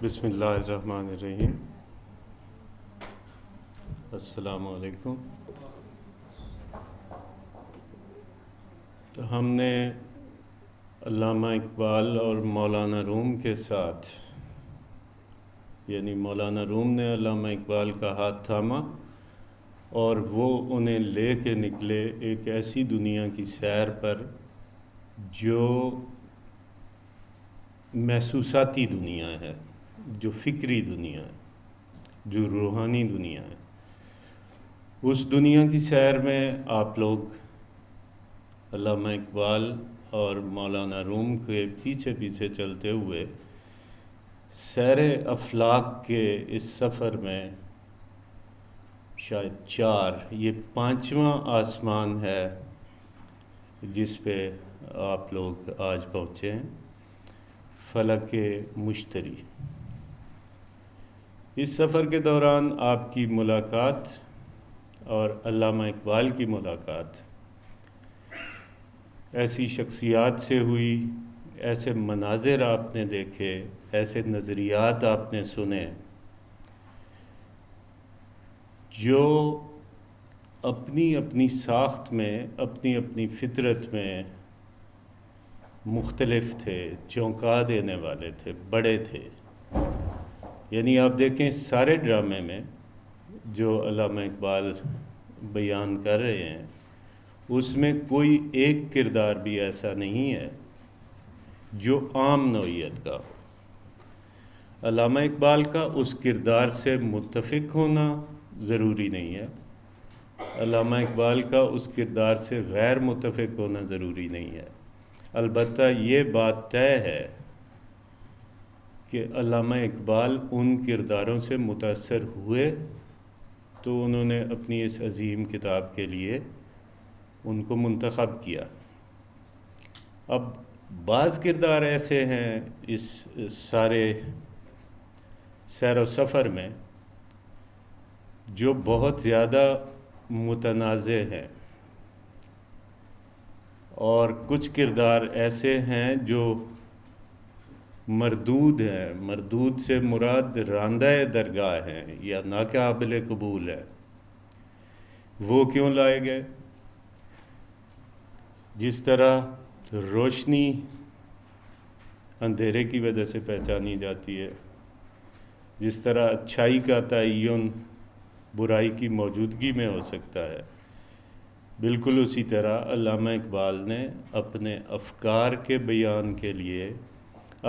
بسم اللہ الرحمن الرحیم۔ السلام علیکم۔ تو ہم نے علامہ اقبال اور مولانا روم کے ساتھ، یعنی مولانا روم نے علامہ اقبال کا ہاتھ تھاما اور وہ انہیں لے کے نکلے ایک ایسی دنیا کی سیر پر جو محسوساتی دنیا ہے، جو فکری دنیا ہے، جو روحانی دنیا ہے۔ اس دنیا کی سیر میں آپ لوگ علامہ اقبال اور مولانا روم کے پیچھے پیچھے چلتے ہوئے سیر افلاک کے اس سفر میں شاید یہ پانچواں آسمان ہے جس پہ آپ لوگ آج پہنچے ہیں، فلک مشتری۔ اس سفر کے دوران آپ کی ملاقات اور علامہ اقبال کی ملاقات ایسی شخصیات سے ہوئی، ایسے مناظر آپ نے دیکھے، ایسے نظریات آپ نے سنے جو اپنی اپنی ساخت میں، اپنی اپنی فطرت میں مختلف تھے، چونکا دینے والے تھے، بڑے تھے۔ یعنی آپ دیکھیں سارے ڈرامے میں جو علامہ اقبال بیان کر رہے ہیں اس میں کوئی ایک کردار بھی ایسا نہیں ہے جو عام نوعیت کا ہو۔ علامہ اقبال کا اس کردار سے متفق ہونا ضروری نہیں ہے، علامہ اقبال کا اس کردار سے غیر متفق ہونا ضروری نہیں ہے۔ البتہ یہ بات طے ہے کہ علامہ اقبال ان کرداروں سے متاثر ہوئے تو انہوں نے اپنی اس عظیم کتاب کے لیے ان کو منتخب کیا۔ اب بعض کردار ایسے ہیں اس سارے سیر و سفر میں جو بہت زیادہ متنازع ہیں، اور کچھ کردار ایسے ہیں جو مردود ہیں۔ مردود سے مراد راندہ درگاہ ہیں یا ناقابل قبول ہے۔ وہ کیوں لائے گئے؟ جس طرح روشنی اندھیرے کی وجہ سے پہچانی جاتی ہے، جس طرح اچھائی کا تعین برائی کی موجودگی میں ہو سکتا ہے، بالکل اسی طرح علامہ اقبال نے اپنے افکار کے بیان کے لیے،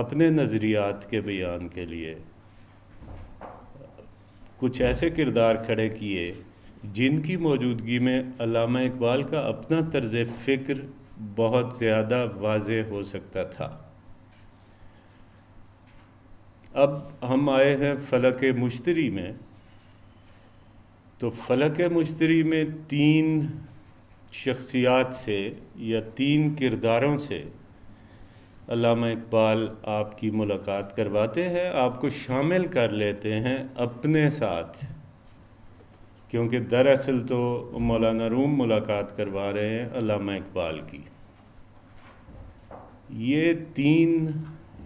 اپنے نظریات کے بیان کے لیے کچھ ایسے کردار کھڑے کیے جن کی موجودگی میں علامہ اقبال کا اپنا طرز فکر بہت زیادہ واضح ہو سکتا تھا۔ اب ہم آئے ہیں فلک مشتری میں، تو فلک مشتری میں 3 شخصیات سے یا 3 کرداروں سے علامہ اقبال آپ کی ملاقات کرواتے ہیں، آپ کو شامل کر لیتے ہیں اپنے ساتھ، کیونکہ دراصل تو مولانا روم ملاقات کروا رہے ہیں علامہ اقبال کی۔ یہ 3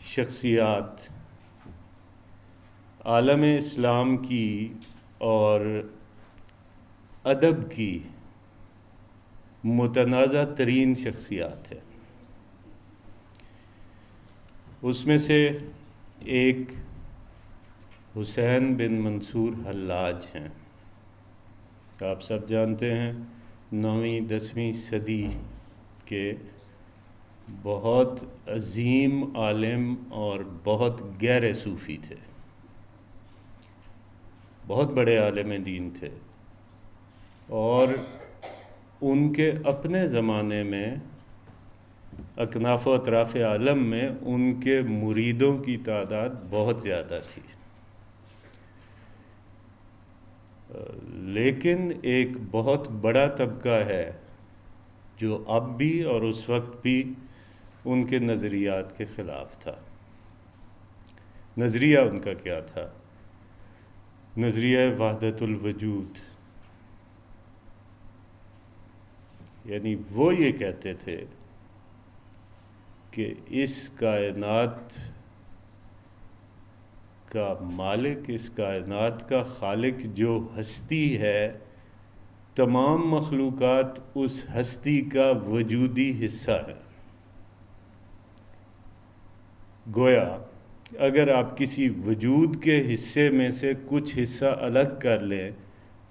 شخصیات عالم اسلام کی اور ادب کی متنازع ترین شخصیات ہیں۔ اس میں سے ایک حسین بن منصور حلاج ہیں، آپ سب جانتے ہیں 9ویں 10ویں صدی کے بہت عظیم عالم اور بہت گہرے صوفی تھے، بہت بڑے عالم دین تھے، اور ان کے اپنے زمانے میں اکناف و اطراف عالم میں ان کے مریدوں کی تعداد بہت زیادہ تھی۔ لیکن ایک بہت بڑا طبقہ ہے جو اب بھی اور اس وقت بھی ان کے نظریات کے خلاف تھا۔ نظریہ ان کا کیا تھا؟ نظریہ وحدت الوجود، یعنی وہ یہ کہتے تھے کہ اس کائنات کا مالک، اس کائنات کا خالق جو ہستی ہے، تمام مخلوقات اس ہستی کا وجودی حصہ ہے۔ گویا اگر آپ کسی وجود کے حصے میں سے کچھ حصہ الگ کر لیں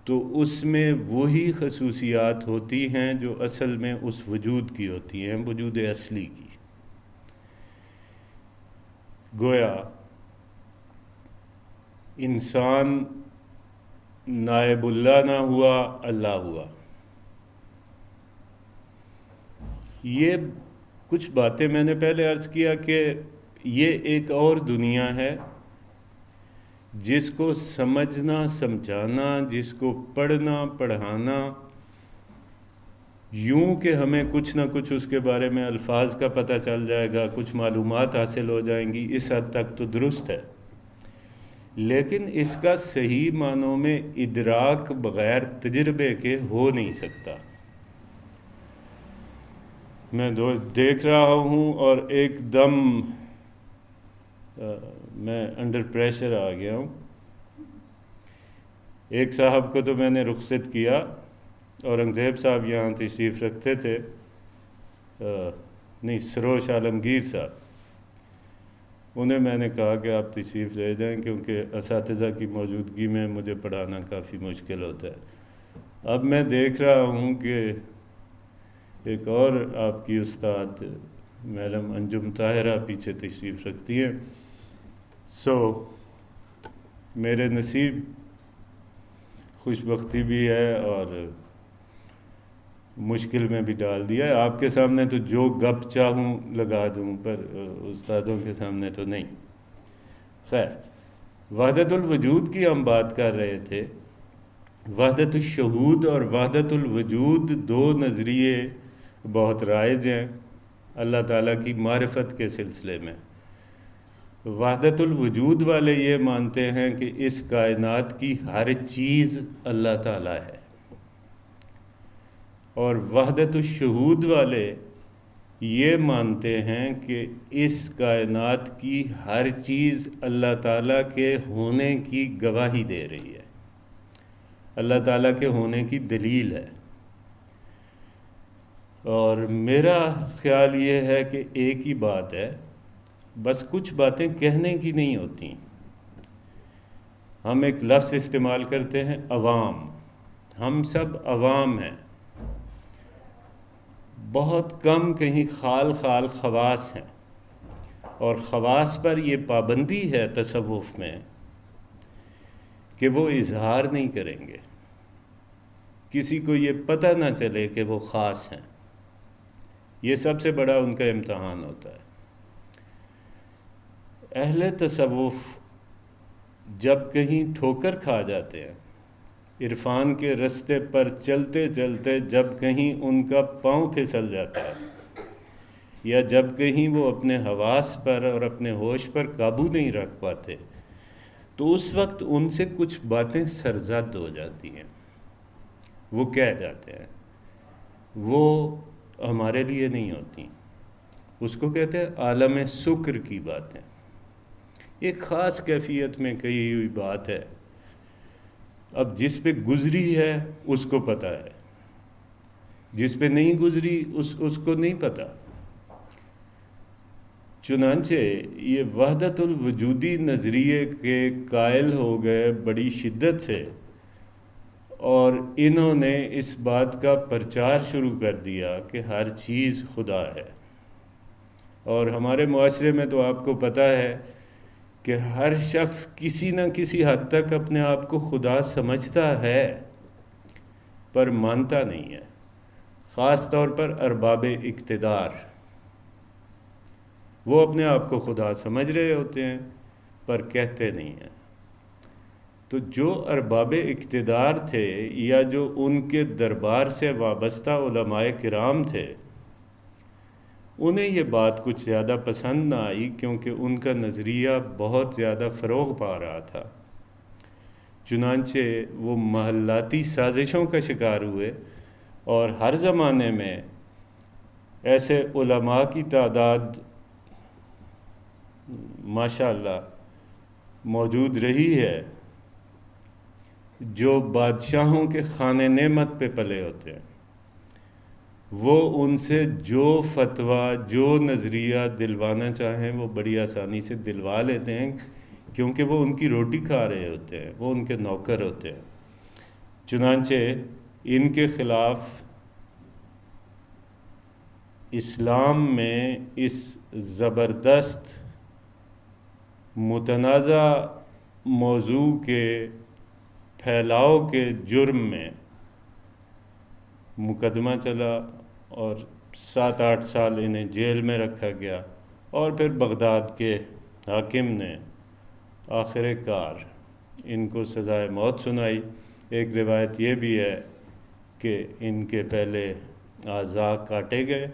تو اس میں وہی خصوصیات ہوتی ہیں جو اصل میں اس وجود کی ہوتی ہیں، وجود اصلی کی۔ گویا انسان نائب اللہ نہ ہوا، اللہ ہوا۔ یہ کچھ باتیں میں نے پہلے عرض کیا کہ یہ ایک اور دنیا ہے جس کو سمجھنا، سمجھانا، جس کو پڑھنا، پڑھانا، یوں کہ ہمیں کچھ نہ کچھ اس کے بارے میں الفاظ کا پتہ چل جائے گا، کچھ معلومات حاصل ہو جائیں گی، اس حد تک تو درست ہے، لیکن اس کا صحیح معنوں میں ادراک بغیر تجربے کے ہو نہیں سکتا۔ میں دیکھ رہا ہوں اور ایک دم میں انڈر پریشر آ گیا ہوں۔ ایک صاحب کو تو میں نے رخصت کیا، اورنگزیب صاحب یہاں تشریف رکھتے تھے، نہیں سروش عالمگیر صاحب، انہیں میں نے کہا کہ آپ تشریف لے جائیں کیونکہ اساتذہ کی موجودگی میں مجھے پڑھانا کافی مشکل ہوتا ہے۔ اب میں دیکھ رہا ہوں کہ ایک اور آپ کی استاد میڈم انجم طاہرہ پیچھے تشریف رکھتی ہیں، میرے نصیب خوش بختی بھی ہے اور مشکل میں بھی ڈال دیا ہے۔ آپ کے سامنے تو جو گپ چاہوں لگا دوں، پر استادوں کے سامنے تو نہیں۔ خیر، وحدت الوجود کی ہم بات کر رہے تھے۔ وحدت الشہود اور وحدت الوجود دو نظریے بہت رائج ہیں اللہ تعالیٰ کی معرفت کے سلسلے میں۔ وحدت الوجود والے یہ مانتے ہیں کہ اس کائنات کی ہر چیز اللہ تعالیٰ ہے، اور وحدت الشہود والے یہ مانتے ہیں کہ اس کائنات کی ہر چیز اللہ تعالیٰ کے ہونے کی گواہی دے رہی ہے، اللہ تعالیٰ کے ہونے کی دلیل ہے۔ اور میرا خیال یہ ہے کہ ایک ہی بات ہے، بس کچھ باتیں کہنے کی نہیں ہوتی۔ ہم ایک لفظ استعمال کرتے ہیں عوام، ہم سب عوام ہیں، بہت کم کہیں خال خواص ہیں، اور خواص پر یہ پابندی ہے تصوف میں کہ وہ اظہار نہیں کریں گے، کسی کو یہ پتہ نہ چلے کہ وہ خاص ہیں۔ یہ سب سے بڑا ان کا امتحان ہوتا ہے۔ اہل تصوف جب کہیں ٹھوکر کھا جاتے ہیں، عرفان کے رستے پر چلتے چلتے جب کہیں ان کا پاؤں پھسل جاتا ہے، یا جب کہیں وہ اپنے حواس پر اور اپنے ہوش پر قابو نہیں رکھ پاتے، تو اس وقت ان سے کچھ باتیں سرزد ہو جاتی ہیں، وہ کہہ جاتے ہیں، وہ ہمارے لیے نہیں ہوتی۔ اس کو کہتے ہیں عالم سکر کی باتیں، ایک خاص کیفیت میں کہی ہوئی بات ہے۔ اب جس پہ گزری ہے اس کو پتہ ہے، جس پہ نہیں گزری اس کو نہیں پتہ۔ چنانچہ یہ وحدت الوجودی نظریے کے قائل ہو گئے بڑی شدت سے، اور انہوں نے اس بات کا پرچار شروع کر دیا کہ ہر چیز خدا ہے۔ اور ہمارے معاشرے میں تو آپ کو پتہ ہے کہ ہر شخص کسی نہ کسی حد تک اپنے آپ کو خدا سمجھتا ہے، پر مانتا نہیں ہے، خاص طور پر ارباب اقتدار۔ وہ اپنے آپ کو خدا سمجھ رہے ہوتے ہیں پر کہتے نہیں ہیں۔ تو جو ارباب اقتدار تھے یا جو ان کے دربار سے وابستہ علماء کرام تھے، انہیں یہ بات کچھ زیادہ پسند نہ آئی، کیونکہ ان کا نظریہ بہت زیادہ فروغ پا رہا تھا۔ چنانچہ وہ محلاتی سازشوں کا شکار ہوئے، اور ہر زمانے میں ایسے علماء کی تعداد ماشاءاللہ موجود رہی ہے جو بادشاہوں کے خانے نعمت پہ پلے ہوتے ہیں، وہ ان سے جو فتویٰ، جو نظریہ دلوانا چاہیں وہ بڑی آسانی سے دلوا لیتے ہیں، کیونکہ وہ ان کی روٹی کھا رہے ہوتے ہیں، وہ ان کے نوکر ہوتے ہیں۔ چنانچہ ان کے خلاف اسلام میں اس زبردست متنازع موضوع کے پھیلاؤ کے جرم میں مقدمہ چلا اور 7-8 سال انہیں جیل میں رکھا گیا، اور پھر بغداد کے حاکم نے آخر کار ان کو سزائے موت سنائی۔ ایک روایت یہ بھی ہے کہ ان کے پہلے اعضاء کاٹے گئے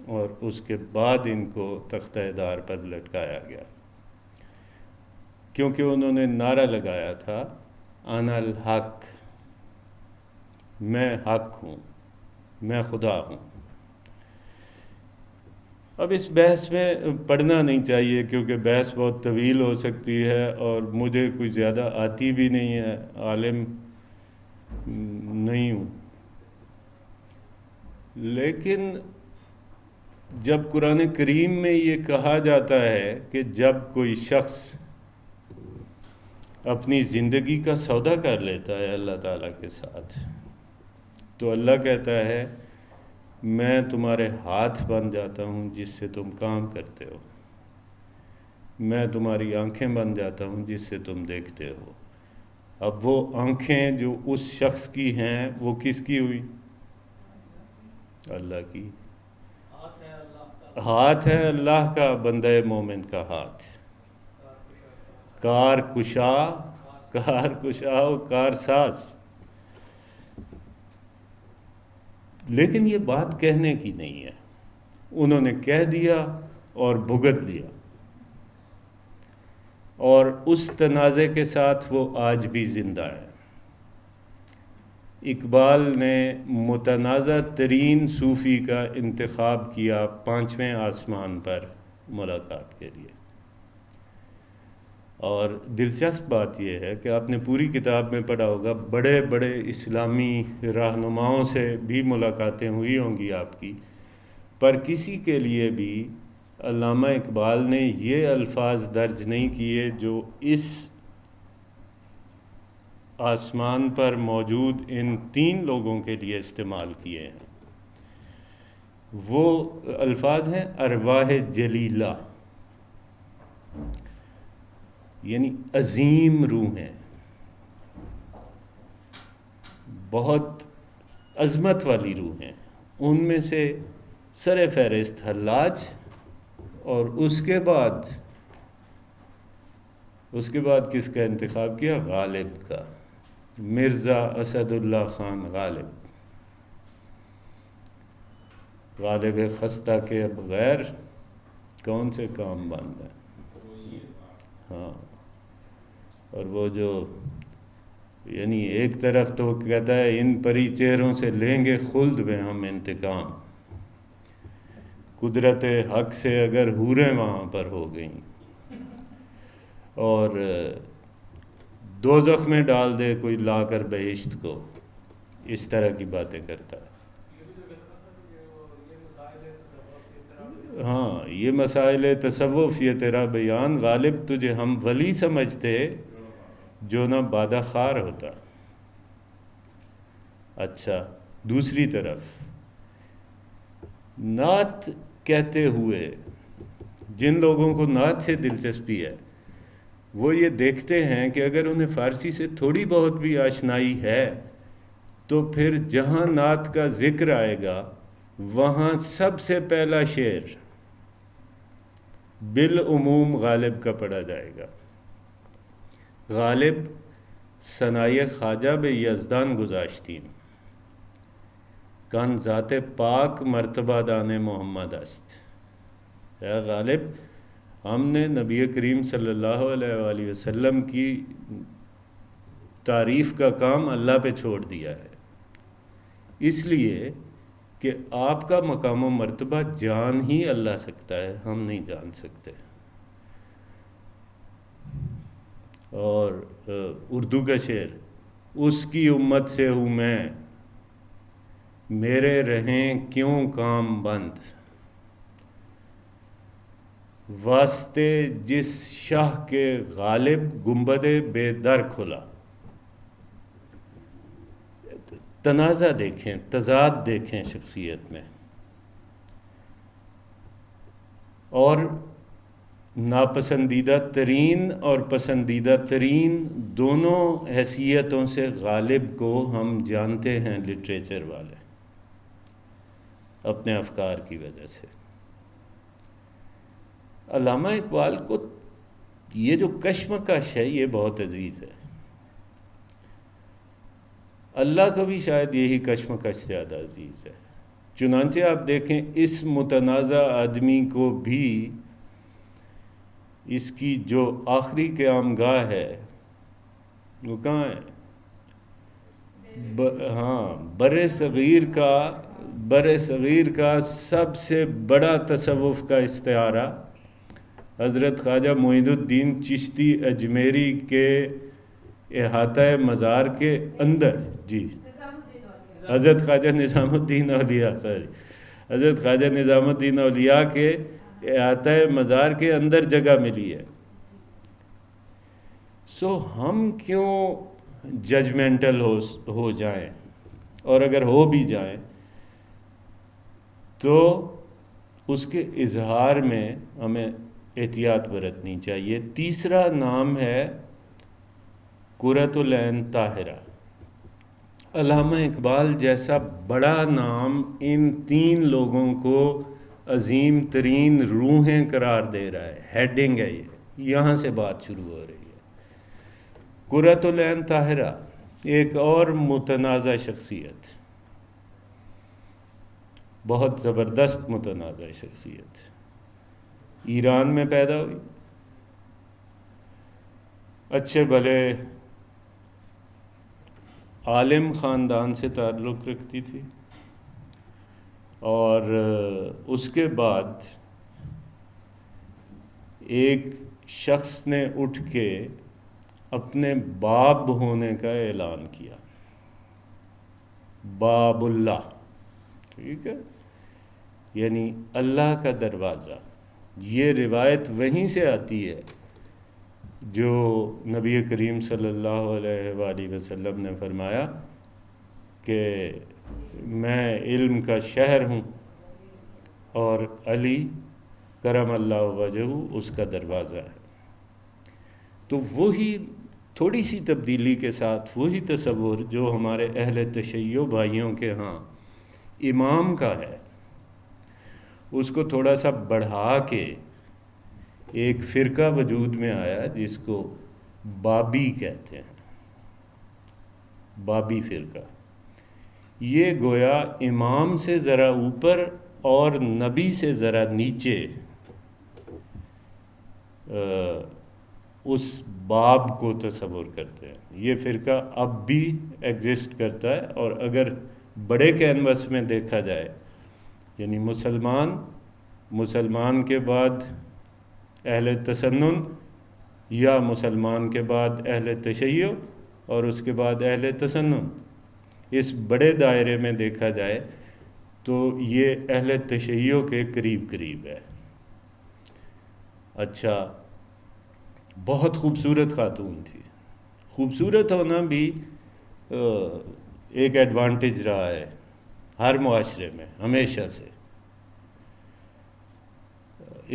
اور اس کے بعد ان کو تختہ دار پر لٹکایا گیا، کیونکہ انہوں نے نعرہ لگایا تھا انا الحق، میں حق ہوں، میں خدا ہوں۔ اب اس بحث میں پڑھنا نہیں چاہیے کیونکہ بحث بہت طویل ہو سکتی ہے، اور مجھے کوئی زیادہ آتی بھی نہیں ہے، عالم نہیں ہوں۔ لیکن جب قرآن کریم میں یہ کہا جاتا ہے کہ جب کوئی شخص اپنی زندگی کا سودا کر لیتا ہے اللہ تعالیٰ کے ساتھ، تو اللہ کہتا ہے میں تمہارے ہاتھ بن جاتا ہوں جس سے تم کام کرتے ہو، میں تمہاری آنکھیں بن جاتا ہوں جس سے تم دیکھتے ہو۔ اب وہ آنکھیں جو اس شخص کی ہیں وہ کس کی ہوئی؟ اللہ کی۔ ہاتھ ہے اللہ کا، بندہ مومن کا ہاتھ، کار کشا و کار ساز۔ لیکن یہ بات کہنے کی نہیں ہے، انہوں نے کہہ دیا اور بھگت لیا، اور اس تنازع کے ساتھ وہ آج بھی زندہ ہے۔ اقبال نے متنازع ترین صوفی کا انتخاب کیا 5ویں آسمان پر ملاقات کے لیے، اور دلچسپ بات یہ ہے کہ آپ نے پوری کتاب میں پڑھا ہوگا، بڑے بڑے اسلامی رہنماؤں سے بھی ملاقاتیں ہوئی ہوں گی آپ کی، پر کسی کے لیے بھی علامہ اقبال نے یہ الفاظ درج نہیں کیے جو اس آسمان پر موجود ان 3 لوگوں کے لیے استعمال کیے ہیں۔ وہ الفاظ ہیں ارواح جلیلہ، یعنی عظیم روحیں، بہت عظمت والی روحیں۔ ان میں سے سر فہرست حلاج، اور اس کے بعد کس کا انتخاب کیا؟ غالب کا، مرزا اسد اللہ خان غالب خستہ کے بغیر کون سے کام بند ہیں؟ ہاں، اور وہ جو یعنی ایک طرف تو کہتا ہے ان پری چہروں سے لیں گے خلد میں ہم انتقام، قدرت حق سے اگر حوریں وہاں پر ہو گئیں، اور دوزخ میں ڈال دے کوئی لا کر بہشت کو، اس طرح کی باتیں کرتا ہے۔ ہاں، یہ مسائل تصوف، یہ تیرا بیان، غالب تجھے ہم ولی سمجھتے جو نہ بادہ خار ہوتا۔ اچھا، دوسری طرف نعت کہتے ہوئے جن لوگوں کو نعت سے دلچسپی ہے، وہ یہ دیکھتے ہیں کہ اگر انہیں فارسی سے تھوڑی بہت بھی آشنائی ہے تو پھر جہاں نعت کا ذکر آئے گا وہاں سب سے پہلا شعر بالعموم غالب کا پڑھا جائے گا۔ غالب ثنائے خواجہ بے یزدان گذاشتیم، کان ذات پاک مرتبہ دان محمد است۔ اے غالب، ہم نے نبی کریم صلی اللہ علیہ وآلہ وسلم کی تعریف کا کام اللہ پہ چھوڑ دیا ہے، اس لیے کہ آپ کا مقام و مرتبہ جان ہی اللہ سکتا ہے، ہم نہیں جان سکتے۔ اور اردو کا شعر، اس کی امت سے ہوں میں، میرے رہیں کیوں کام بند، واسطے جس شاہ کے غالب گنبد بے در کھلا۔ تنازع دیکھیں، تضاد دیکھیں شخصیت میں، اور ناپسندیدہ ترین اور پسندیدہ ترین دونوں حیثیتوں سے غالب کو ہم جانتے ہیں لٹریچر والے اپنے افکار کی وجہ سے۔ علامہ اقبال کو یہ جو کشمکش ہے یہ بہت عزیز ہے، اللہ کو بھی شاید یہی کشمکش زیادہ عزیز ہے۔ چنانچہ آپ دیکھیں اس متنازع آدمی کو بھی اس کی جو آخری قیام گاہ ہے وہ کہاں ہے؟ بر صغیر کا سب سے بڑا تصوف کا استعارہ حضرت خواجہ معین الدین چشتی اجمیری کے احاطہ مزار کے اندر، جی حضرت خواجہ نظام الدین اولیاء حضرت خواجہ نظام الدین اولیاء کے احاطہ مزار کے اندر جگہ ملی ہے۔ سو ہم کیوں ججمنٹل ہو جائیں، اور اگر ہو بھی جائیں تو اس کے اظہار میں ہمیں احتیاط برتنی چاہیے۔ تیسرا نام ہے قرۃ العین طاہرہ۔ علامہ اقبال جیسا بڑا نام ان تین لوگوں کو عظیم ترین روحیں قرار دے رہا ہے، ہیڈنگ ہے، یہاں سے بات شروع ہو رہی ہے۔ قرۃ العین طاہرہ ایک اور متنازع شخصیت، بہت زبردست متنازع شخصیت، ایران میں پیدا ہوئی، اچھے بھلے عالم خاندان سے تعلق رکھتی تھی، اور اس کے بعد ایک شخص نے اٹھ کے اپنے باب ہونے کا اعلان کیا، باب اللہ، ٹھیک ہے، یعنی اللہ کا دروازہ۔ یہ روایت وہیں سے آتی ہے جو نبی کریم صلی اللہ علیہ وآلہ وسلم نے فرمایا کہ میں علم کا شہر ہوں اور علی کرم اللہ وجہہ اس کا دروازہ ہے۔ تو وہی تھوڑی سی تبدیلی کے ساتھ وہی تصور جو ہمارے اہل تشیع بھائیوں کے ہاں امام کا ہے، اس کو تھوڑا سا بڑھا کے ایک فرقہ وجود میں آیا جس کو بابی کہتے ہیں، بابی فرقہ۔ یہ گویا امام سے ذرا اوپر اور نبی سے ذرا نیچے اس باب کو تصور کرتے ہیں۔ یہ فرقہ اب بھی ایگزسٹ کرتا ہے، اور اگر بڑے کینوس میں دیکھا جائے، یعنی مسلمان کے بعد اہل تسنن، یا مسلمان کے بعد اہل تشیع، اور اس کے بعد اہل تسنن، اس بڑے دائرے میں دیکھا جائے تو یہ اہل تشیع کے قریب قریب ہے۔ اچھا، بہت خوبصورت خاتون تھی۔ خوبصورت ہونا بھی ایک ایڈوانٹیج رہا ہے ہر معاشرے میں ہمیشہ سے۔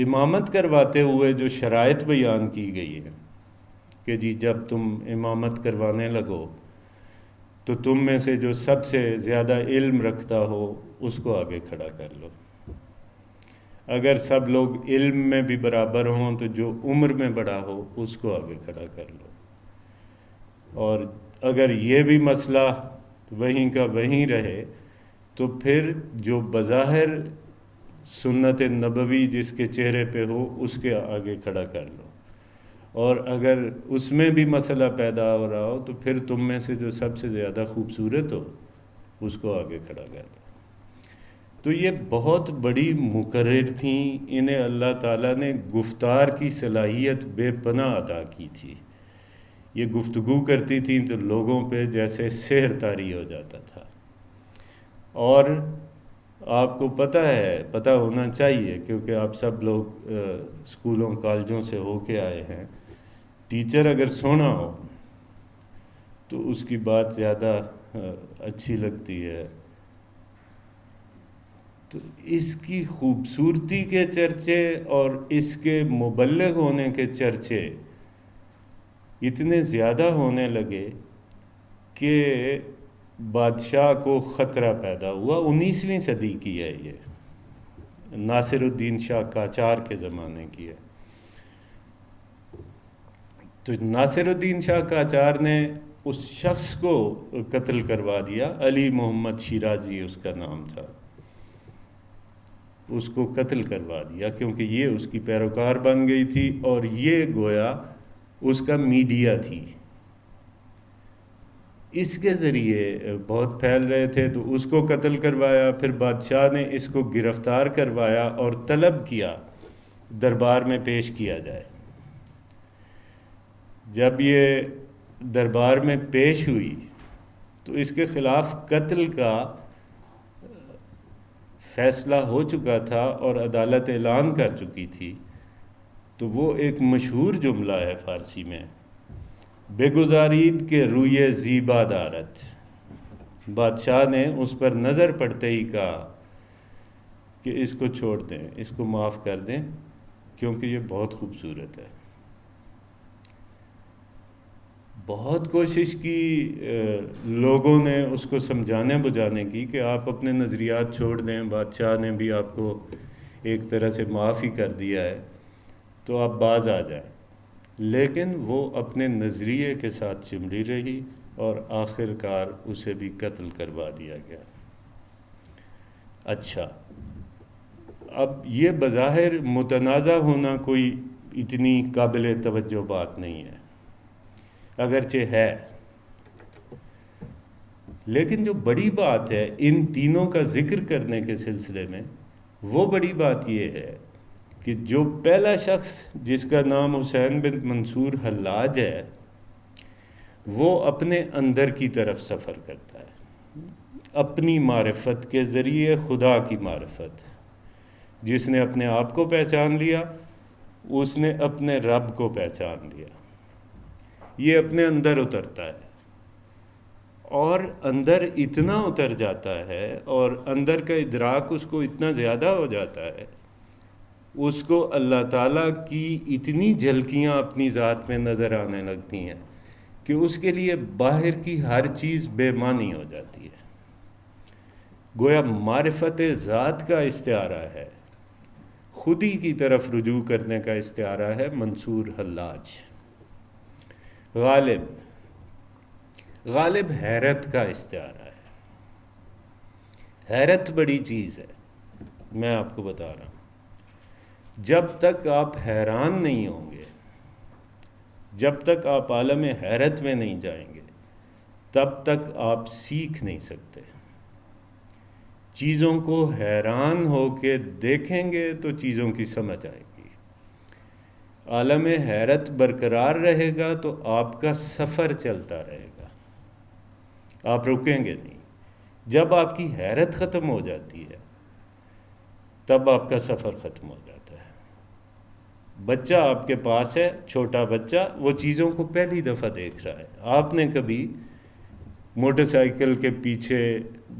امامت کرواتے ہوئے جو شرائط بیان کی گئی ہیں کہ جی جب تم امامت کروانے لگو تو تم میں سے جو سب سے زیادہ علم رکھتا ہو اس کو آگے کھڑا کر لو، اگر سب لوگ علم میں بھی برابر ہوں تو جو عمر میں بڑا ہو اس کو آگے کھڑا کر لو، اور اگر یہ بھی مسئلہ وہیں کا وہیں رہے تو پھر جو بظاہر سنت نبوی جس کے چہرے پہ ہو اس کے آگے کھڑا کر لو، اور اگر اس میں بھی مسئلہ پیدا ہو رہا ہو تو پھر تم میں سے جو سب سے زیادہ خوبصورت ہو اس کو آگے کھڑا کر لو۔ تو یہ بہت بڑی مقرر تھیں، انہیں اللہ تعالیٰ نے گفتار کی صلاحیت بے پناہ عطا کی تھی۔ یہ گفتگو کرتی تھیں تو لوگوں پہ جیسے سحر طاری ہو جاتا تھا. اور آپ کو پتہ ہونا چاہیے کیونکہ آپ سب لوگ اسکولوں کالجوں سے ہو کے آئے ہیں، ٹیچر اگر سونا ہو تو اس کی بات زیادہ اچھی لگتی ہے. تو اس کی خوبصورتی کے چرچے اور اس کے مبلغ ہونے کے چرچے اتنے زیادہ ہونے لگے کہ بادشاہ کو خطرہ پیدا ہوا. 19ویں صدی کی ہے یہ، ناصر الدین شاہ قاجار کے زمانے کی ہے. تو ناصر الدین شاہ قاجار نے اس شخص کو قتل کروا دیا، علی محمد شیرازی اس کا نام تھا. اس کو قتل کروا دیا کیونکہ یہ اس کی پیروکار بن گئی تھی اور یہ گویا اس کا میڈیا تھی. اس کے ذریعے بہت پھیل رہے تھے تو اس کو قتل کروایا. پھر بادشاہ نے اس کو گرفتار کروایا اور طلب کیا دربار میں پیش کیا جائے. جب یہ دربار میں پیش ہوئی تو اس کے خلاف قتل کا فیصلہ ہو چکا تھا اور عدالت اعلان کر چکی تھی. تو وہ ایک مشہور جملہ ہے فارسی میں، بے گزارید کے رویے زیبا دارت. بادشاہ نے اس پر نظر پڑتے ہی کہا کہ اس کو چھوڑ دیں، اس کو معاف کر دیں کیونکہ یہ بہت خوبصورت ہے. بہت کوشش کی لوگوں نے اس کو سمجھانے بجھانے کی کہ آپ اپنے نظریات چھوڑ دیں، بادشاہ نے بھی آپ کو ایک طرح سے معاف ہی کر دیا ہے تو آپ باز آ جائیں. لیکن وہ اپنے نظریے کے ساتھ چمڑی رہی اور آخر کار اسے بھی قتل کروا دیا گیا. اچھا، اب یہ بظاہر متنازع ہونا کوئی اتنی قابل توجہ بات نہیں ہے، اگرچہ ہے، لیکن جو بڑی بات ہے ان تینوں کا ذکر کرنے کے سلسلے میں، وہ بڑی بات یہ ہے کہ جو پہلا شخص جس کا نام حسین بن منصور حلاج ہے، وہ اپنے اندر کی طرف سفر کرتا ہے، اپنی معرفت کے ذریعے خدا کی معرفت. جس نے اپنے آپ کو پہچان لیا اس نے اپنے رب کو پہچان لیا. یہ اپنے اندر اترتا ہے اور اندر اتنا اتر جاتا ہے اور اندر کا ادراک اس کو اتنا زیادہ ہو جاتا ہے، اس کو اللہ تعالیٰ کی اتنی جھلکیاں اپنی ذات میں نظر آنے لگتی ہیں کہ اس کے لیے باہر کی ہر چیز بے معنی ہو جاتی ہے. گویا معرفت ذات کا استعارہ ہے، خودی کی طرف رجوع کرنے کا استعارہ ہے منصور حلاج. غالب حیرت کا استعارہ ہے. حیرت بڑی چیز ہے، میں آپ کو بتا رہا ہوں. جب تک آپ حیران نہیں ہوں گے، جب تک آپ عالم حیرت میں نہیں جائیں گے، تب تک آپ سیکھ نہیں سکتے. چیزوں کو حیران ہو کے دیکھیں گے تو چیزوں کی سمجھ آئے گی. عالم حیرت برقرار رہے گا تو آپ کا سفر چلتا رہے گا، آپ رکیں گے نہیں. جب آپ کی حیرت ختم ہو جاتی ہے تب آپ کا سفر ختم ہو جاتا ہے. بچہ آپ کے پاس ہے، چھوٹا بچہ، وہ چیزوں کو پہلی دفعہ دیکھ رہا ہے. آپ نے کبھی موٹر سائیکل کے پیچھے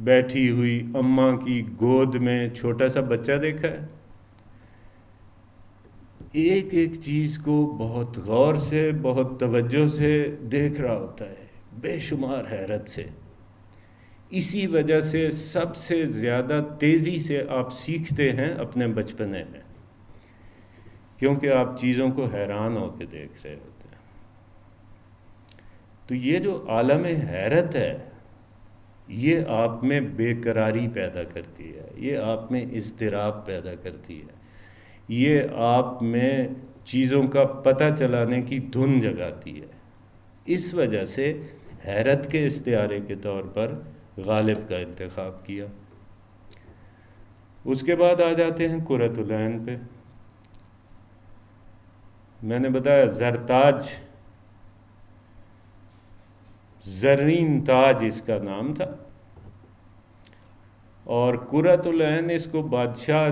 بیٹھی ہوئی اماں کی گود میں چھوٹا سا بچہ دیکھا ہے؟ ایک ایک چیز کو بہت غور سے، بہت توجہ سے دیکھ رہا ہوتا ہے، بے شمار حیرت سے. اسی وجہ سے سب سے زیادہ تیزی سے آپ سیکھتے ہیں اپنے بچپنے میں، کیونکہ آپ چیزوں کو حیران ہو کے دیکھ رہے ہوتے ہیں. تو یہ جو عالم حیرت ہے یہ آپ میں بے قراری پیدا کرتی ہے، یہ آپ میں اضطراب پیدا کرتی ہے، یہ آپ میں چیزوں کا پتہ چلانے کی دھن جگاتی ہے. اس وجہ سے حیرت کے استعارے کے طور پر غالب کا انتخاب کیا. اس کے بعد آ جاتے ہیں قرۃ العین پہ. میں نے بتایا زرتاج زرین تاج اس کا نام تھا، اور قرۃ العین اس کو بادشاہ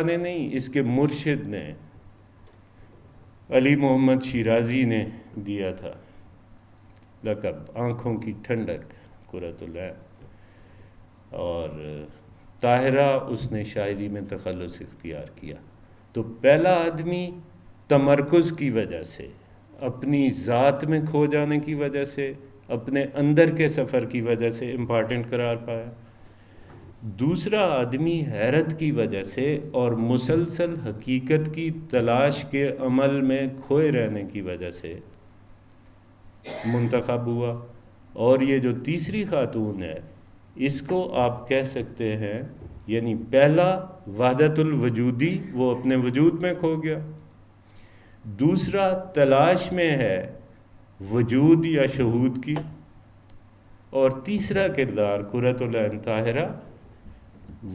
نے نہیں، اس کے مرشد نے، علی محمد شیرازی نے دیا تھا لقب، آنکھوں کی ٹھنڈک قرۃ العین۔ اور طاہرہ اس نے شاعری میں تخلص اختیار کیا۔ تو پہلا آدمی تمرکز کی وجہ سے، اپنی ذات میں کھو جانے کی وجہ سے، اپنے اندر کے سفر کی وجہ سے امپارٹنٹ قرار پایا۔ دوسرا آدمی حیرت کی وجہ سے اور مسلسل حقیقت کی تلاش کے عمل میں کھوئے رہنے کی وجہ سے منتخب ہوا۔ اور یہ جو تیسری خاتون ہے، اس کو آپ کہہ سکتے ہیں، یعنی پہلا وحدت الوجودی، وہ اپنے وجود میں کھو گیا، دوسرا تلاش میں ہے وجود یا شہود کی، اور تیسرا کردار قرۃ العین طاہرہ،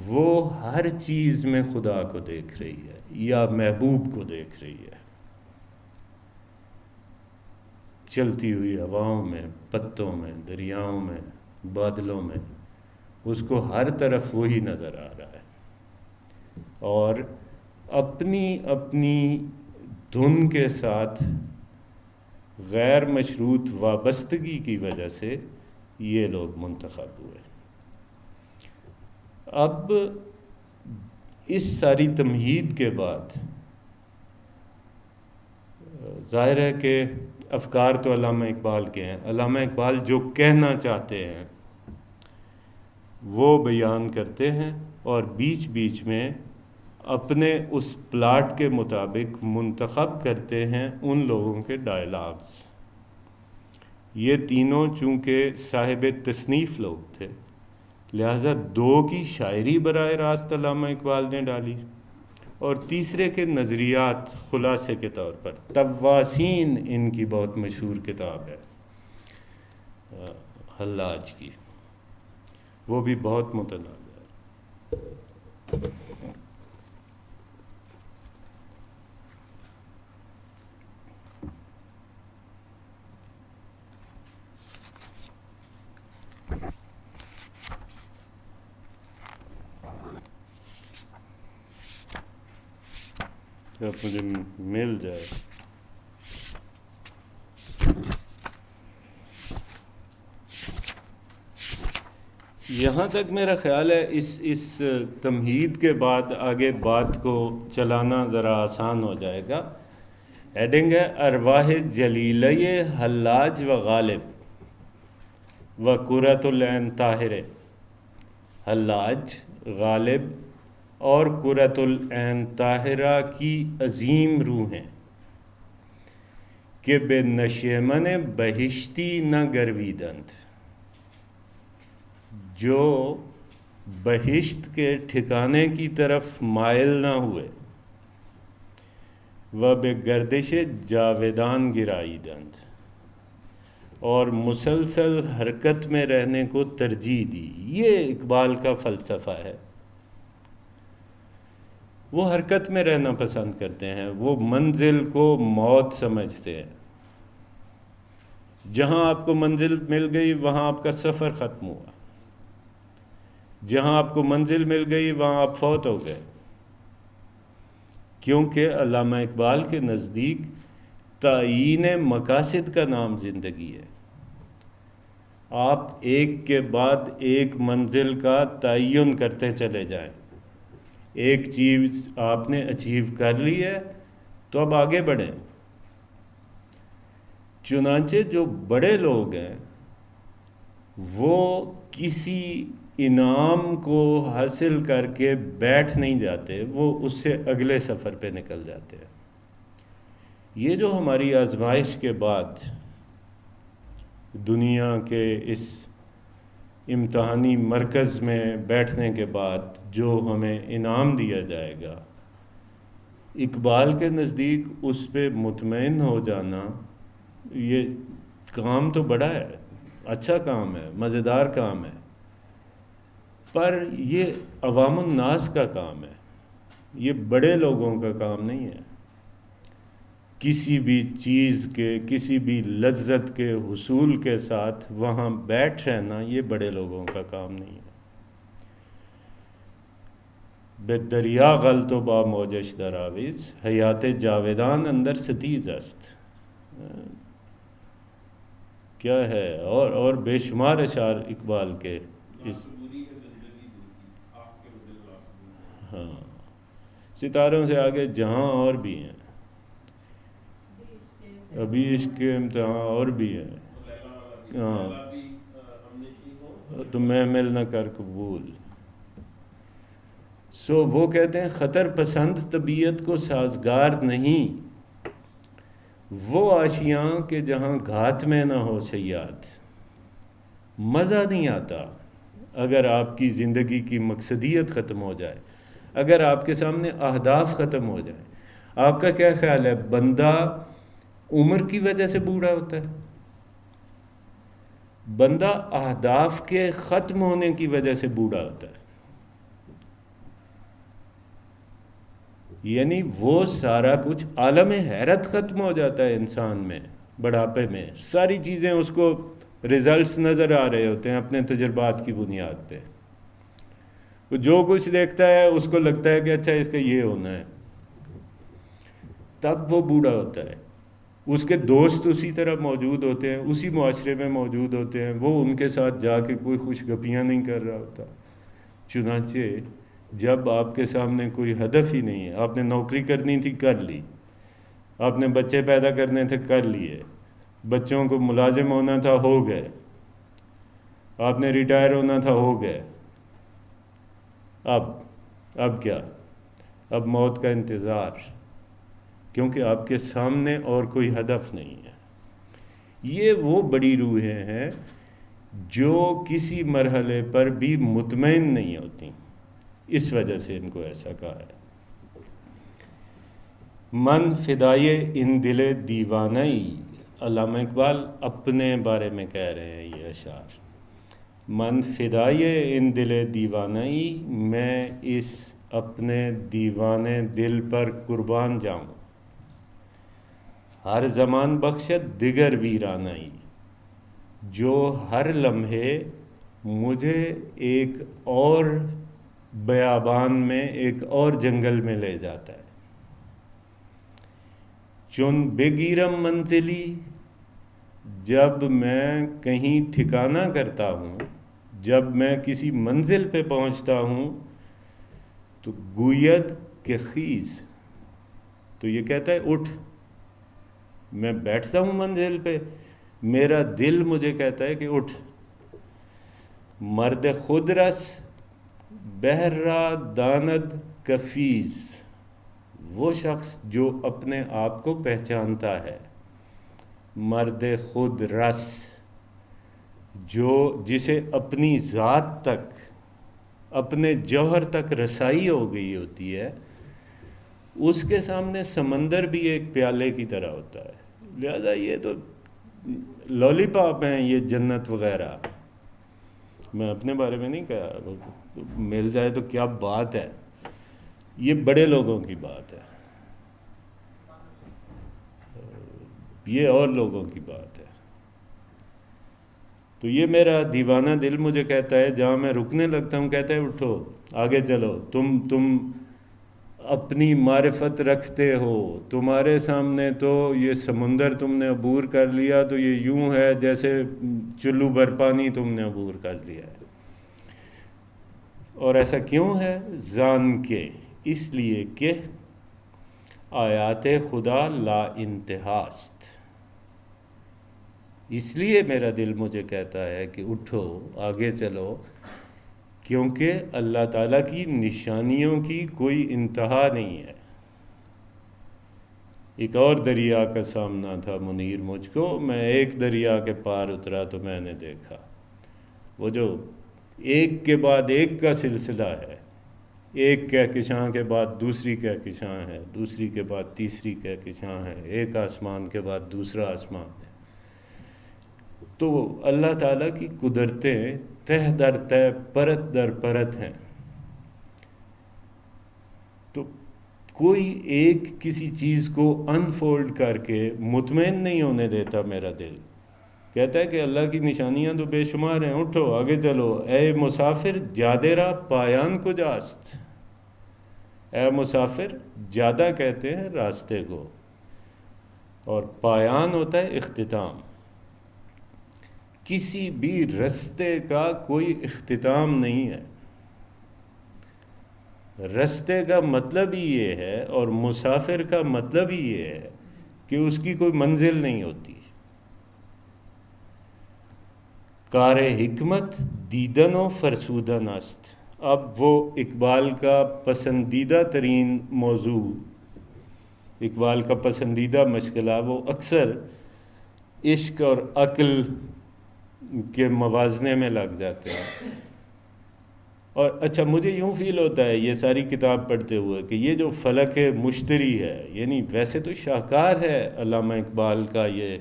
وہ ہر چیز میں خدا کو دیکھ رہی ہے یا محبوب کو دیکھ رہی ہے، چلتی ہوئی ہواؤں میں، پتوں میں، دریاؤں میں، بادلوں میں، اس کو ہر طرف وہی نظر آ رہا ہے، اور اپنی اپنی دھن کے ساتھ غیر مشروط وابستگی کی وجہ سے یہ لوگ منتخب ہوئے۔ اب اس ساری تمہید کے بعد ظاہر ہے کہ افکار تو علامہ اقبال کے ہیں، علامہ اقبال جو کہنا چاہتے ہیں وہ بیان کرتے ہیں، اور بیچ بیچ میں اپنے اس پلاٹ کے مطابق منتخب کرتے ہیں ان لوگوں کے ڈائلاگز۔ یہ تینوں چونکہ صاحب تصنیف لوگ تھے، لہٰذا دو کی شاعری براہ راست علامہ اقبال نے ڈالی، اور تیسرے کے نظریات خلاصے کے طور پر تواسین ان کی بہت مشہور کتاب ہے حلاج کی، وہ بھی بہت متنازع ہے۔ جب مجھے مل جائے۔ یہاں تک میرا خیال ہے اس تمہید کے بعد آگے بات کو چلانا ذرا آسان ہو جائے گا۔ ہیڈنگ ہے ارواح جلیلیہ حلاج و غالب و قرۃ العین طاہرہ۔ حلاج، غالب اور قرۃ العین طاہرہ کی عظیم روحیں کہ بے نشیمن بہشتی نہ گرویدند، جو بہشت کے ٹھکانے کی طرف مائل نہ ہوئے، و بے گردش جاویدان گرائیدند، اور مسلسل حرکت میں رہنے کو ترجیح دی۔ یہ اقبال کا فلسفہ ہے۔ وہ حرکت میں رہنا پسند کرتے ہیں، وہ منزل کو موت سمجھتے ہیں۔ جہاں آپ کو منزل مل گئی وہاں آپ کا سفر ختم ہوا، جہاں آپ کو منزل مل گئی وہاں آپ فوت ہو گئے، کیونکہ علامہ اقبال کے نزدیک تعیین مقاصد کا نام زندگی ہے۔ آپ ایک کے بعد ایک منزل کا تعین کرتے چلے جائیں، ایک چیز آپ نے اچیو کر لی ہے تو اب آگے بڑھیں۔ چنانچہ جو بڑے لوگ ہیں وہ کسی انعام کو حاصل کر کے بیٹھ نہیں جاتے، وہ اس سے اگلے سفر پہ نکل جاتے ہیں۔ یہ جو ہماری آزمائش کے بعد دنیا کے اس امتحانی مرکز میں بیٹھنے کے بعد جو ہمیں انعام دیا جائے گا، اقبال کے نزدیک اس پہ مطمئن ہو جانا، یہ کام تو بڑا ہے، اچھا کام ہے، مزیدار کام ہے، پر یہ عوام الناس کا کام ہے، یہ بڑے لوگوں کا کام نہیں ہے۔ کسی بھی چیز کے، کسی بھی لذت کے حصول کے ساتھ وہاں بیٹھ رہنا یہ بڑے لوگوں کا کام نہیں ہے۔ بے دریا غلط و با موجش دراویز، حیات جاویدان اندر ستیز است۔ کیا ہے، اور بے شمار اشعار اقبال کے اس، ہاں، ستاروں سے آگے جہاں اور بھی ہیں، ابھی عشق کے امتحان اور بھی ہیں، ہاں، تو محمل نہ کر قبول۔ سو وہ کہتے ہیں خطر پسند طبیعت کو سازگار نہیں، وہ آشیاں کہ جہاں گھات میں نہ ہو صیاد۔ مزہ نہیں آتا اگر آپ کی زندگی کی مقصدیت ختم ہو جائے، اگر آپ کے سامنے اہداف ختم ہو جائے۔ آپ کا کیا خیال ہے، بندہ عمر کی وجہ سے بوڑھا ہوتا ہے؟ بندہ اہداف کے ختم ہونے کی وجہ سے بوڑھا ہوتا ہے۔ یعنی وہ سارا کچھ، عالم حیرت ختم ہو جاتا ہے انسان میں بڑھاپے میں، ساری چیزیں اس کو ریزلٹس نظر آ رہے ہوتے ہیں اپنے تجربات کی بنیاد پہ۔ وہ جو کچھ دیکھتا ہے اس کو لگتا ہے کہ اچھا اس کا یہ ہونا ہے، تب وہ بوڑھا ہوتا ہے۔ اس کے دوست اسی طرح موجود ہوتے ہیں، اسی معاشرے میں موجود ہوتے ہیں، وہ ان کے ساتھ جا کے کوئی خوش گپیاں نہیں کر رہا ہوتا۔ چنانچہ جب آپ کے سامنے کوئی ہدف ہی نہیں ہے، آپ نے نوکری کرنی تھی کر لی، آپ نے بچے پیدا کرنے تھے کر لیے، بچوں کو ملازم ہونا تھا ہو گئے، آپ نے ریٹائر ہونا تھا ہو گئے، اب کیا؟ اب موت کا انتظار، کیونکہ آپ کے سامنے اور کوئی ہدف نہیں ہے۔ یہ وہ بڑی روحیں ہیں جو کسی مرحلے پر بھی مطمئن نہیں ہوتی، اس وجہ سے ان کو ایسا کہا ہے۔ من فدائے ان دل دیوانئی، علامہ اقبال اپنے بارے میں کہہ رہے ہیں یہ اشعار۔ من فدائے ان دل دیوانئی، میں اس اپنے دیوانے دل پر قربان جاؤں۔ ہر زمان بخشت دیگر ویرانئی، جو ہر لمحے مجھے ایک اور بیابان میں، ایک اور جنگل میں لے جاتا ہے۔ چون بگیرم منزلی، جب میں کہیں ٹھکانہ کرتا ہوں، جب میں کسی منزل پہ پہنچتا ہوں، تو گوید کہ خیز، تو یہ کہتا ہے اٹھ۔ میں بیٹھتا ہوں منزل پہ، میرا دل مجھے کہتا ہے کہ اٹھ۔ مرد خود رس بہر را داند کفیز، وہ شخص جو اپنے آپ کو پہچانتا ہے۔ مرد خود رس، جسے اپنی ذات تک، اپنے جوہر تک رسائی ہو گئی ہوتی ہے، اس کے سامنے سمندر بھی ایک پیالے کی طرح ہوتا ہے۔ لہذا یہ تو لولی پاپ ہیں یہ جنت وغیرہ، میں اپنے بارے میں نہیں کہا، مل جائے تو کیا بات ہے، یہ بڑے لوگوں کی بات ہے، یہ اور لوگوں کی بات ہے۔ تو یہ میرا دیوانہ دل مجھے کہتا ہے، جہاں میں رکنے لگتا ہوں کہتا ہے اٹھو، آگے چلو، تم اپنی معرفت رکھتے ہو، تمہارے سامنے تو یہ سمندر تم نے عبور کر لیا، تو یہ یوں ہے جیسے چلو بھر پانی تم نے عبور کر لیا ہے۔ اور ایسا کیوں ہے؟ زان کے، اس لیے کہ آیات خدا لا انتہاست، اس لیے میرا دل مجھے کہتا ہے کہ اٹھو، آگے چلو، کیونکہ اللہ تعالیٰ کی نشانیوں کی کوئی انتہا نہیں ہے۔ ایک اور دریا کا سامنا تھا منیر مجھ کو، میں ایک دریا کے پار اترا تو میں نے دیکھا، وہ جو ایک کے بعد ایک کا سلسلہ ہے، ایک کہکشاں کے بعد دوسری کہکشاں ہے، دوسری کے بعد تیسری کہکشاں ہے، ایک آسمان کے بعد دوسرا آسمان ہے۔ تو اللہ تعالیٰ کی قدرتیں تہ در تہ، پرت در پرت ہیں۔ تو کوئی ایک کسی چیز کو انفولڈ کر کے مطمئن نہیں ہونے دیتا میرا دل. کہتا ہے کہ اللہ کی نشانیاں تو بے شمار ہیں، اٹھو آگے چلو. اے مسافر جادے پایان کو جاست. اے مسافر، جادہ کہتے ہیں راستے کو، اور پایان ہوتا ہے اختتام. کسی بھی رستے کا کوئی اختتام نہیں ہے. رستے کا مطلب ہی یہ ہے، اور مسافر کا مطلب ہی یہ ہے کہ اس کی کوئی منزل نہیں ہوتی. کار حکمت دیدن و فرسودن است. اب وہ اقبال کا پسندیدہ ترین موضوع، اقبال کا پسندیدہ مشغلہ، وہ اکثر عشق اور عقل کے موازنے میں لگ جاتے ہیں. اور اچھا مجھے یوں فیل ہوتا ہے یہ ساری کتاب پڑھتے ہوئے کہ یہ جو فلک مشتری ہے، یعنی ویسے تو شاہکار ہے علامہ اقبال کا یہ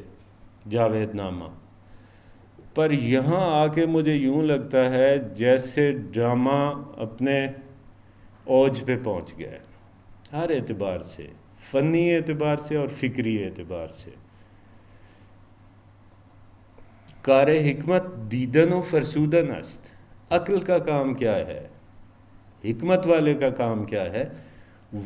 جاوید نامہ، پر یہاں آ کے مجھے یوں لگتا ہے جیسے ڈرامہ اپنے اوج پہ پہنچ گیا ہے، ہر اعتبار سے، فنی اعتبار سے اور فکری اعتبار سے. کار حکمت دیدن و فرسودن است. عقل کا کام کیا ہے، حکمت والے کا کام کیا ہے؟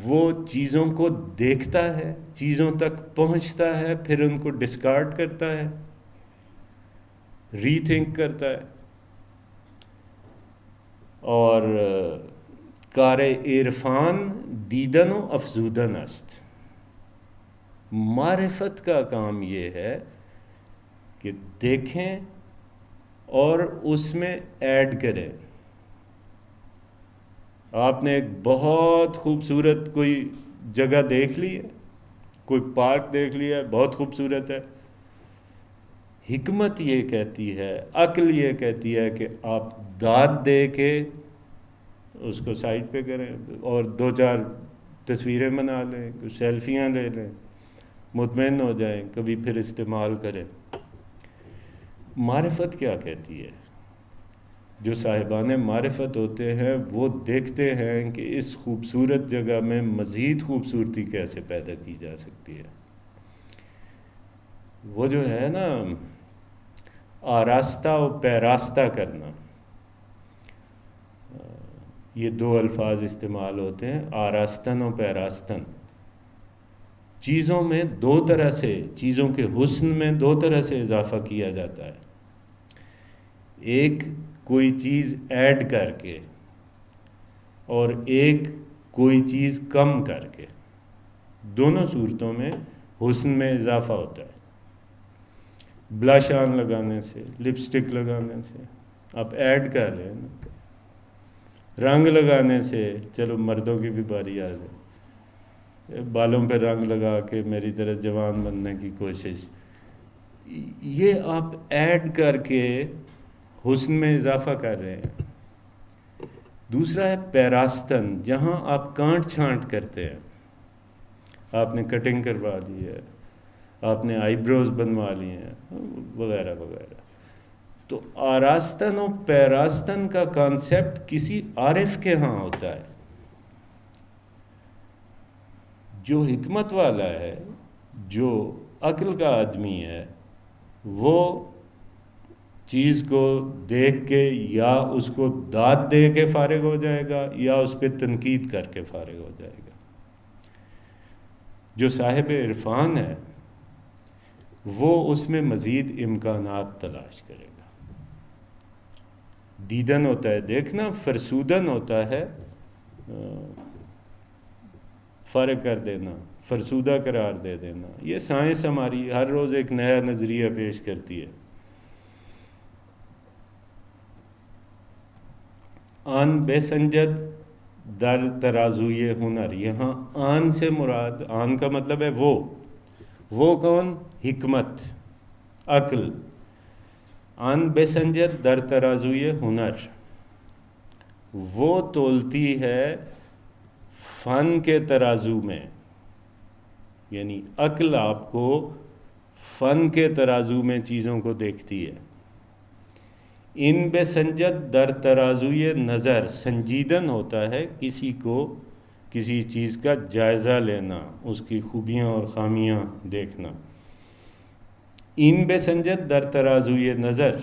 وہ چیزوں کو دیکھتا ہے، چیزوں تک پہنچتا ہے، پھر ان کو ڈسکارڈ کرتا ہے، ری تھنک کرتا ہے. اور کار عرفان دیدن و افزودن است. معرفت کا کام یہ ہے کہ دیکھیں اور اس میں ایڈ کریں. آپ نے ایک بہت خوبصورت کوئی جگہ دیکھ لی ہے، کوئی پارک دیکھ لیا ہے، بہت خوبصورت ہے. حکمت یہ کہتی ہے، عقل یہ کہتی ہے کہ آپ داد دے کے اس کو سائڈ پہ کریں اور دو چار تصویریں بنا لیں، کچھ سیلفیاں لے لیں، مطمئن ہو جائیں، کبھی پھر استعمال کریں. معرفت کیا کہتی ہے؟ جو صاحبان معرفت ہوتے ہیں وہ دیکھتے ہیں کہ اس خوبصورت جگہ میں مزید خوبصورتی کیسے پیدا کی جا سکتی ہے. وہ جو ہے نا آراستہ و پیراستہ کرنا، یہ دو الفاظ استعمال ہوتے ہیں، آراستن و پیراستن. چیزوں میں دو طرح سے، چیزوں کے حسن میں دو طرح سے اضافہ کیا جاتا ہے. ایک کوئی چیز ایڈ کر کے، اور ایک کوئی چیز کم کر کے. دونوں صورتوں میں حسن میں اضافہ ہوتا ہے. بلش آن لگانے سے، لپسٹک لگانے سے آپ ایڈ کر رہے ہیں. رنگ لگانے سے، چلو مردوں کی بھی باری آ جائے، بالوں پہ رنگ لگا کے میری طرح جوان بننے کی کوشش، یہ آپ ایڈ کر کے حسن میں اضافہ کر رہے ہیں. دوسرا ہے پیراستن، جہاں آپ کانٹ چھانٹ کرتے ہیں. آپ نے کٹنگ کروا لی ہے، آپ نے آئی بروز بنوا لی ہیں، وغیرہ وغیرہ. تو آراستن و پیراستن کا کانسیپٹ کسی عارف کے ہاں ہوتا ہے. جو حکمت والا ہے، جو عقل کا آدمی ہے، وہ چیز کو دیکھ کے یا اس کو داد دے کے فارغ ہو جائے گا یا اس پہ تنقید کر کے فارغ ہو جائے گا. جو صاحب عرفان ہے وہ اس میں مزید امکانات تلاش کرے گا. دیدن ہوتا ہے دیکھنا، فرسودن ہوتا ہے فارغ کر دینا، فرسودہ قرار دے دینا. یہ سائنس ہماری ہر روز ایک نیا نظریہ پیش کرتی ہے. آن بے سنجد در ترازوی ہنر. یہاں آن سے مراد، آن کا مطلب ہے وہ کون؟ حکمت، عقل. آن بے سنجد در ترازوی ہنر، وہ تولتی ہے فن کے ترازو میں. یعنی عقل آپ کو فن کے ترازو میں چیزوں کو دیکھتی ہے. ان بے سنجد در ترازوی نظر، سنجیدن ہوتا ہے کسی کو کسی چیز کا جائزہ لینا، اس کی خوبیاں اور خامیاں دیکھنا۔ این بے سنجد در ترازوی نظر،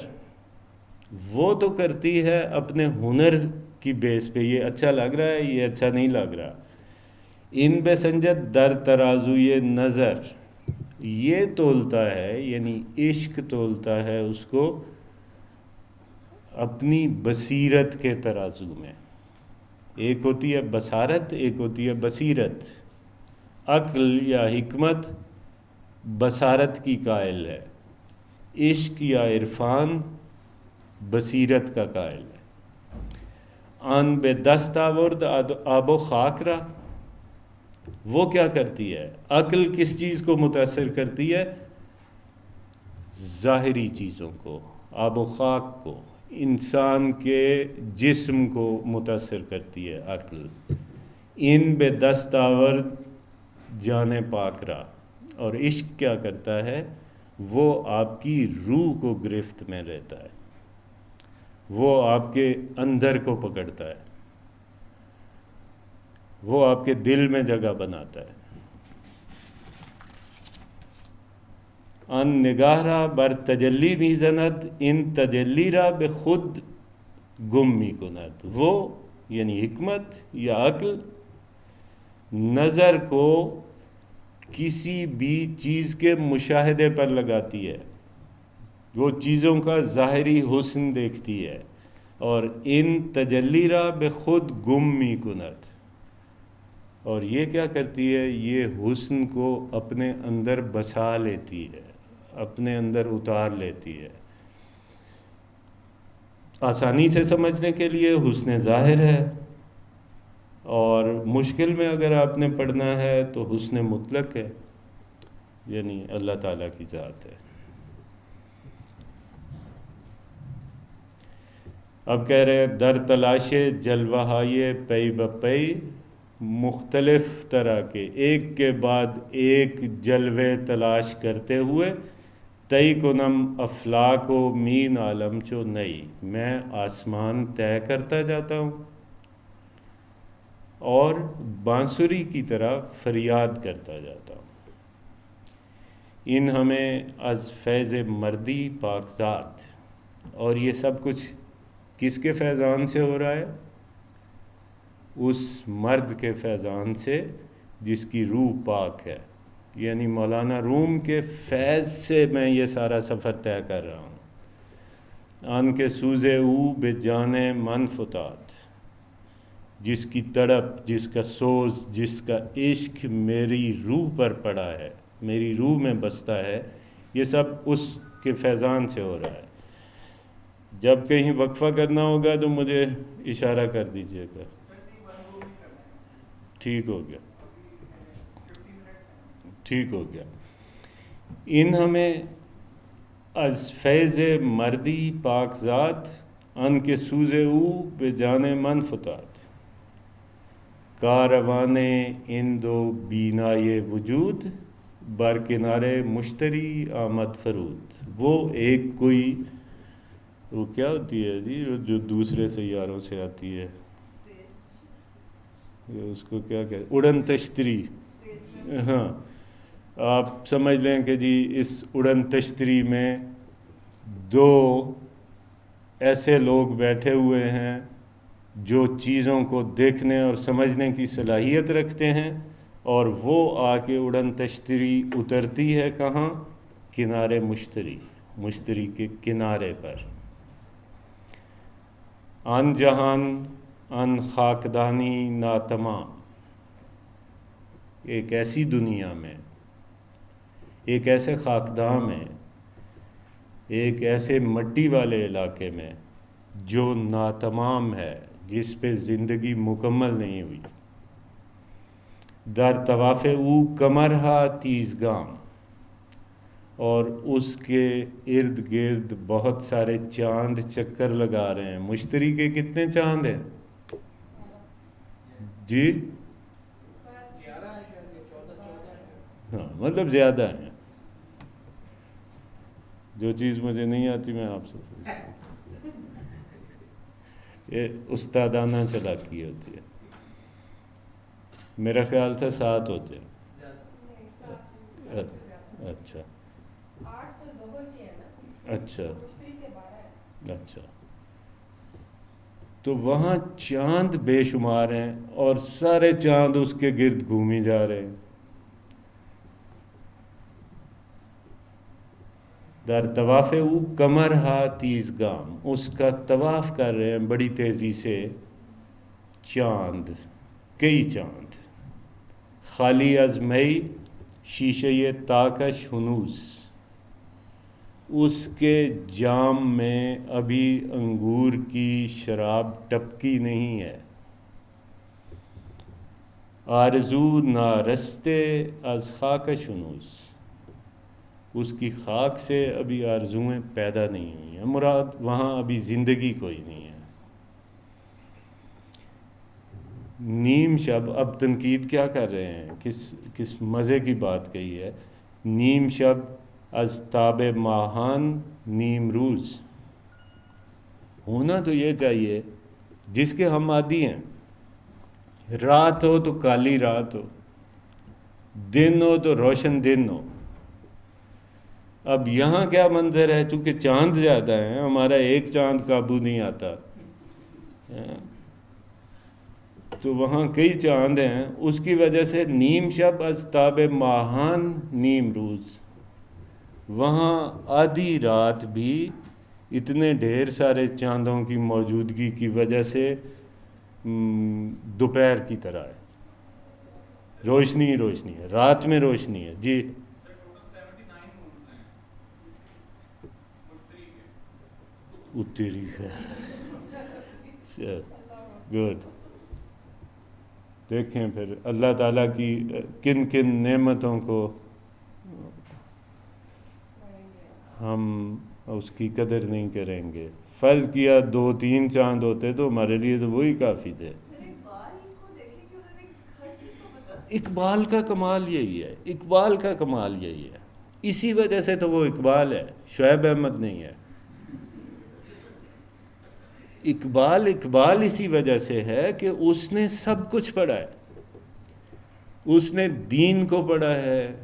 وہ تو کرتی ہے اپنے ہنر کی بیس پہ، یہ اچھا لگ رہا ہے، یہ اچھا نہیں لگ رہا۔ ان بے سنجد در ترازوی نظر، یہ تولتا ہے، یعنی عشق تولتا ہے اس کو اپنی بصیرت کے ترازو میں۔ ایک ہوتی ہے بصارت، ایک ہوتی ہے بصیرت۔ عقل یا حکمت بصارت کی قائل ہے، عشق یا عرفان بصیرت کا قائل ہے۔ آن بے دست آورد آب و خاک را، وہ کیا کرتی ہے؟ عقل کس چیز کو متاثر کرتی ہے؟ ظاہری چیزوں کو، آب و خاک کو، انسان کے جسم کو متاثر کرتی ہے عقل۔ ان بے دست آورد جان پاک را، اور عشق کیا کرتا ہے؟ وہ آپ کی روح کو گرفت میں لیتا ہے، وہ آپ کے اندر کو پکڑتا ہے، وہ آپ کے دل میں جگہ بناتا ہے۔ ان نگاہ را بر تجلی می زند، ان تجلی را بے خود گم می کند، وہ یعنی حکمت یا عقل نظر کو کسی بھی چیز کے مشاہدے پر لگاتی ہے، وہ چیزوں کا ظاہری حسن دیکھتی ہے، اور ان تجلی را بے خود گم می کند، اور یہ کیا کرتی ہے؟ یہ حسن کو اپنے اندر بسا لیتی ہے، اپنے اندر اتار لیتی ہے۔ آسانی سے سمجھنے کے لیے حسن ظاہر ہے، اور مشکل میں اگر آپ نے پڑھنا ہے تو حسن مطلق ہے، یعنی اللہ تعالیٰ کی ذات ہے۔ اب کہہ رہے ہیں در تلاش جلوہائے پئی بپئی، مختلف طرح کے ایک کے بعد ایک جلوے تلاش کرتے ہوئے، تئی کنم افلاک و مین عالم چو نئی، میں آسمان طے کرتا جاتا ہوں اور بانسری کی طرح فریاد کرتا جاتا ہوں۔ ان ہمیں از فیض مردی پاکزاد، اور یہ سب کچھ کس کے فیضان سے ہو رہا ہے؟ اس مرد کے فیضان سے جس کی روح پاک ہے، یعنی مولانا روم کے فیض سے میں یہ سارا سفر طے کر رہا ہوں۔ آن کے سوزے او بے جانے من فتاد، جس کی تڑپ، جس کا سوز، جس کا عشق میری روح پر پڑا ہے، میری روح میں بستا ہے، یہ سب اس کے فیضان سے ہو رہا ہے۔ جب کہیں وقفہ کرنا ہوگا تو مجھے اشارہ کر دیجیے گا۔ ٹھیک ہو گیا، ٹھیک ہو گیا۔ ان ہمیں از فیض مردی پاکزاد، ان کے سوز او بے جان من فتاد، کاروان ان دو بینائے وجود، بر کنارے مشتری آمد فرود، وہ ایک کوئی، وہ کیا ہوتی ہے جی جو دوسرے سیاروں سے آتی ہے، اس کو کیا کہتے ہیں، اڑن تشتری۔ ہاں، آپ سمجھ لیں کہ جی اس اڑن تشتری میں دو ایسے لوگ بیٹھے ہوئے ہیں جو چیزوں کو دیکھنے اور سمجھنے کی صلاحیت رکھتے ہیں، اور وہ آ کے اڑن تشتری اترتی ہے کہاں؟ کنارے مشتری، مشتری کے کنارے پر۔ ان جہان ان خاکدانی ناتمام، ایک ایسی دنیا میں، ایک ایسے خاکداں میں، ایک ایسے مٹی والے علاقے میں جو ناتمام ہے، جس پہ زندگی مکمل نہیں ہوئی۔ در طواف او کمرہا تیزگام، اور اس کے ارد گرد بہت سارے چاند چکر لگا رہے ہیں۔ مشتری کے کتنے چاند ہیں جی؟ ہاں، مطلب زیادہ ہیں۔ جو چیز مجھے نہیں آتی میں آپ سے پوچھتا ہوں، یہ استادانہ چلاکی ہوتی ہے۔ میرا خیال تھا 7 ہوتے ہیں. اچھا اچھا اچھا. تو وہاں چاند بے شمار ہیں اور سارے چاند اس کے گرد گھومی جا رہے ہیں. در طواف او کمر ہا تیز گام، اس کا طواف کر رہے ہیں بڑی تیزی سے چاند، کئی چاند. خالی از مئی شیشے تاکش ہنوز، اس کے جام میں ابھی انگور کی شراب ٹپکی نہیں ہے. آرزو نارستے از خاکش ہنوز، اس کی خاک سے ابھی آرزوئیں پیدا نہیں ہوئی ہیں. مراد وہاں ابھی زندگی کوئی نہیں ہے. نیم شب، اب تنقید کیا کر رہے ہیں، کس مزے کی بات کہی ہے. نیم شب از تاب ماہان نیم روز، ہونا تو یہ چاہیے جس کے ہم عادی ہیں. رات ہو تو کالی رات ہو، دن ہو تو روشن دن ہو. اب یہاں کیا منظر ہے، چونکہ چاند زیادہ ہیں، ہمارا ایک چاند قابو نہیں آتا، تو وہاں کئی چاند ہیں. اس کی وجہ سے نیم شب از تاب ماہان نیم روز، وہاں آدھی رات بھی اتنے ڈھیر سارے چاندوں کی موجودگی کی وجہ سے دوپہر کی طرح ہے. روشنی ہی روشنی ہے، رات میں روشنی ہے. جی اتری ہے. گڈ. دیکھیں پھر اللہ تعالیٰ کی کن کن نعمتوں کو ہم اس کی قدر نہیں کریں گے. فرض کیا 2-3 چاند ہوتے تو ہمارے لیے تو وہی کافی تھے. اقبال کا کمال یہی ہے، اقبال کا کمال یہی ہے. اسی وجہ سے تو وہ اقبال ہے، شعیب احمد نہیں ہے. اقبال اسی وجہ سے ہے کہ اس نے سب کچھ پڑھا ہے. اس نے دین کو پڑھا ہے،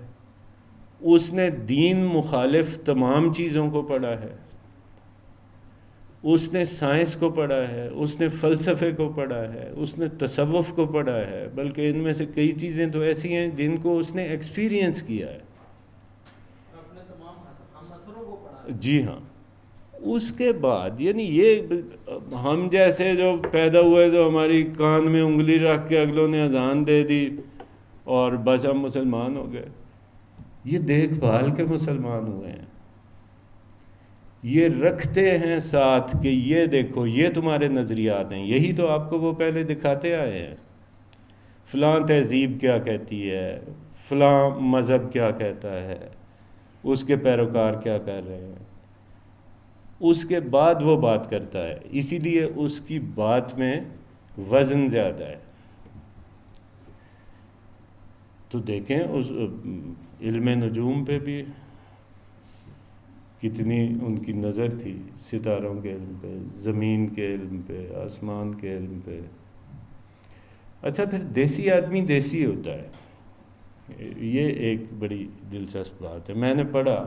اس نے دین مخالف تمام چیزوں کو پڑھا ہے، اس نے سائنس کو پڑھا ہے، اس نے فلسفے کو پڑھا ہے، اس نے تصوف کو پڑھا ہے. بلکہ ان میں سے کئی چیزیں تو ایسی ہیں جن کو اس نے ایکسپیرینس کیا ہے. جی ہاں. اس کے بعد یعنی یہ ہم جیسے جو پیدا ہوئے تو ہماری کان میں انگلی رکھ کے اگلوں نے اذان دے دی اور بس ہم مسلمان ہو گئے. یہ دیکھ بھال کے مسلمان ہوئے ہیں. یہ رکھتے ہیں ساتھ کہ یہ دیکھو یہ تمہارے نظریات ہیں. یہی تو آپ کو وہ پہلے دکھاتے آئے ہیں. فلاں تہذیب کیا کہتی ہے، فلاں مذہب کیا کہتا ہے، اس کے پیروکار کیا کر رہے ہیں. اس کے بعد وہ بات کرتا ہے، اسی لیے اس کی بات میں وزن زیادہ ہے. تو دیکھیں اس علم نجوم پہ بھی کتنی ان کی نظر تھی، ستاروں کے علم پہ، زمین کے علم پہ، آسمان کے علم پہ. اچھا پھر دیسی آدمی دیسی ہوتا ہے. یہ ایک بڑی دلچسپ بات ہے. میں نے پڑھا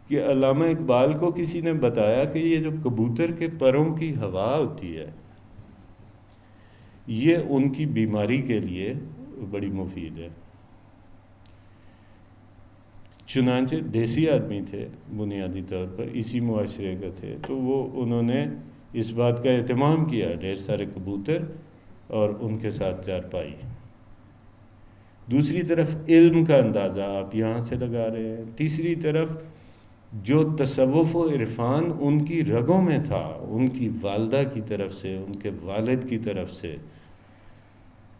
کہ علامہ اقبال کو کسی نے بتایا کہ یہ جو کبوتر کے پروں کی ہوا ہوتی ہے یہ ان کی بیماری کے لیے بڑی مفید ہے. چنانچہ دیسی آدمی تھے بنیادی طور پر، اسی معاشرے کا تھے، تو انہوں نے اس بات کا اہتمام کیا، ڈھیر سارے کبوتر اور ان کے ساتھ چارپائی. دوسری طرف علم کا اندازہ آپ یہاں سے لگا رہے ہیں. تیسری طرف جو تصوف و عرفان ان کی رگوں میں تھا، ان کی والدہ کی طرف سے، ان کے والد کی طرف سے،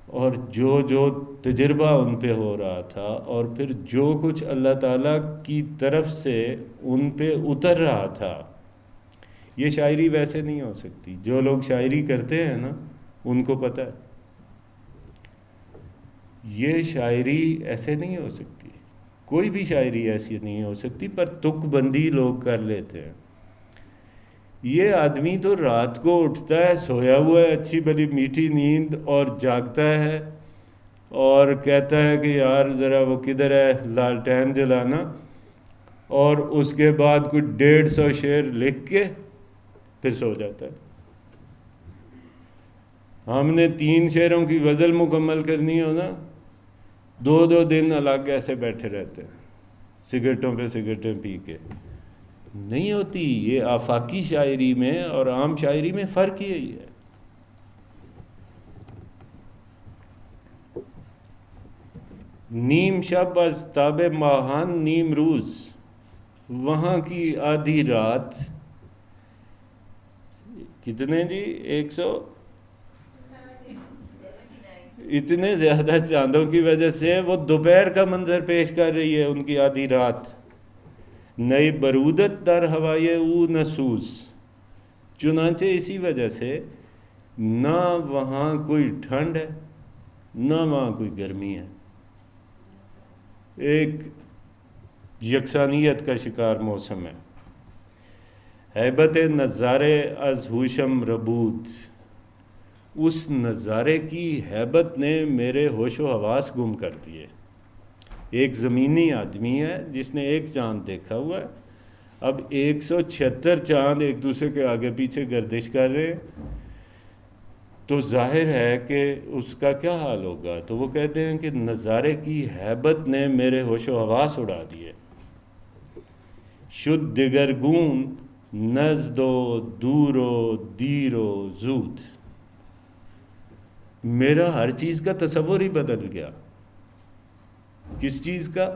اور جو تجربہ ان پہ ہو رہا تھا، اور پھر جو کچھ اللہ تعالیٰ کی طرف سے ان پہ اتر رہا تھا. یہ شاعری ویسے نہیں ہو سکتی. جو لوگ شاعری کرتے ہیں نا ان کو پتہ ہے یہ شاعری ایسے نہیں ہو سکتی. کوئی بھی شاعری ایسی نہیں ہو سکتی، پر تک بندی لوگ کر لیتے ہیں. یہ آدمی تو رات کو اٹھتا ہے، سویا ہوا ہے، اچھی بڑی میٹھی نیند، اور جاگتا ہے اور کہتا ہے کہ یار ذرا وہ کدھر ہے لالٹین جلانا، اور اس کے بعد کوئی 150 شعر لکھ کے پھر سو جاتا ہے۔ ہم نے 3 شعروں کی غزل مکمل کرنی ہو نا، 2 دن الگ ایسے بیٹھے رہتے ہیں سگریٹوں پہ سگریٹیں پی کے، نہیں ہوتی۔ یہ آفاقی شاعری میں اور عام شاعری میں فرق یہی ہے۔ نیم شب از تاب ماہان نیم روز، وہاں کی آدھی رات کتنے جی 100 اتنے زیادہ چاندوں کی وجہ سے وہ دوپہر کا منظر پیش کر رہی ہے، ان کی آدھی رات۔ نئی برودت در ہوائے او نسوز، چنانچہ اسی وجہ سے نہ وہاں کوئی ٹھنڈ ہے نہ وہاں کوئی گرمی ہے، ایک یکسانیت کا شکار موسم ہے۔ ہیبت نظارے از ہوشم ربود، اس نظارے کی ہیبت نے میرے ہوش و حواس گم کر دیے۔ ایک زمینی آدمی ہے جس نے ایک چاند دیکھا ہوا ہے، اب 176 چاند ایک دوسرے کے آگے پیچھے گردش کر رہے ہیں، تو ظاہر ہے کہ اس کا کیا حال ہوگا۔ تو وہ کہتے ہیں کہ نظارے کی ہیبت نے میرے ہوش و حواس اڑا دیے۔ شد دگرگون نزد و دور و دیر و زود، میرا ہر چیز کا تصور ہی بدل گیا۔ کس چیز کا؟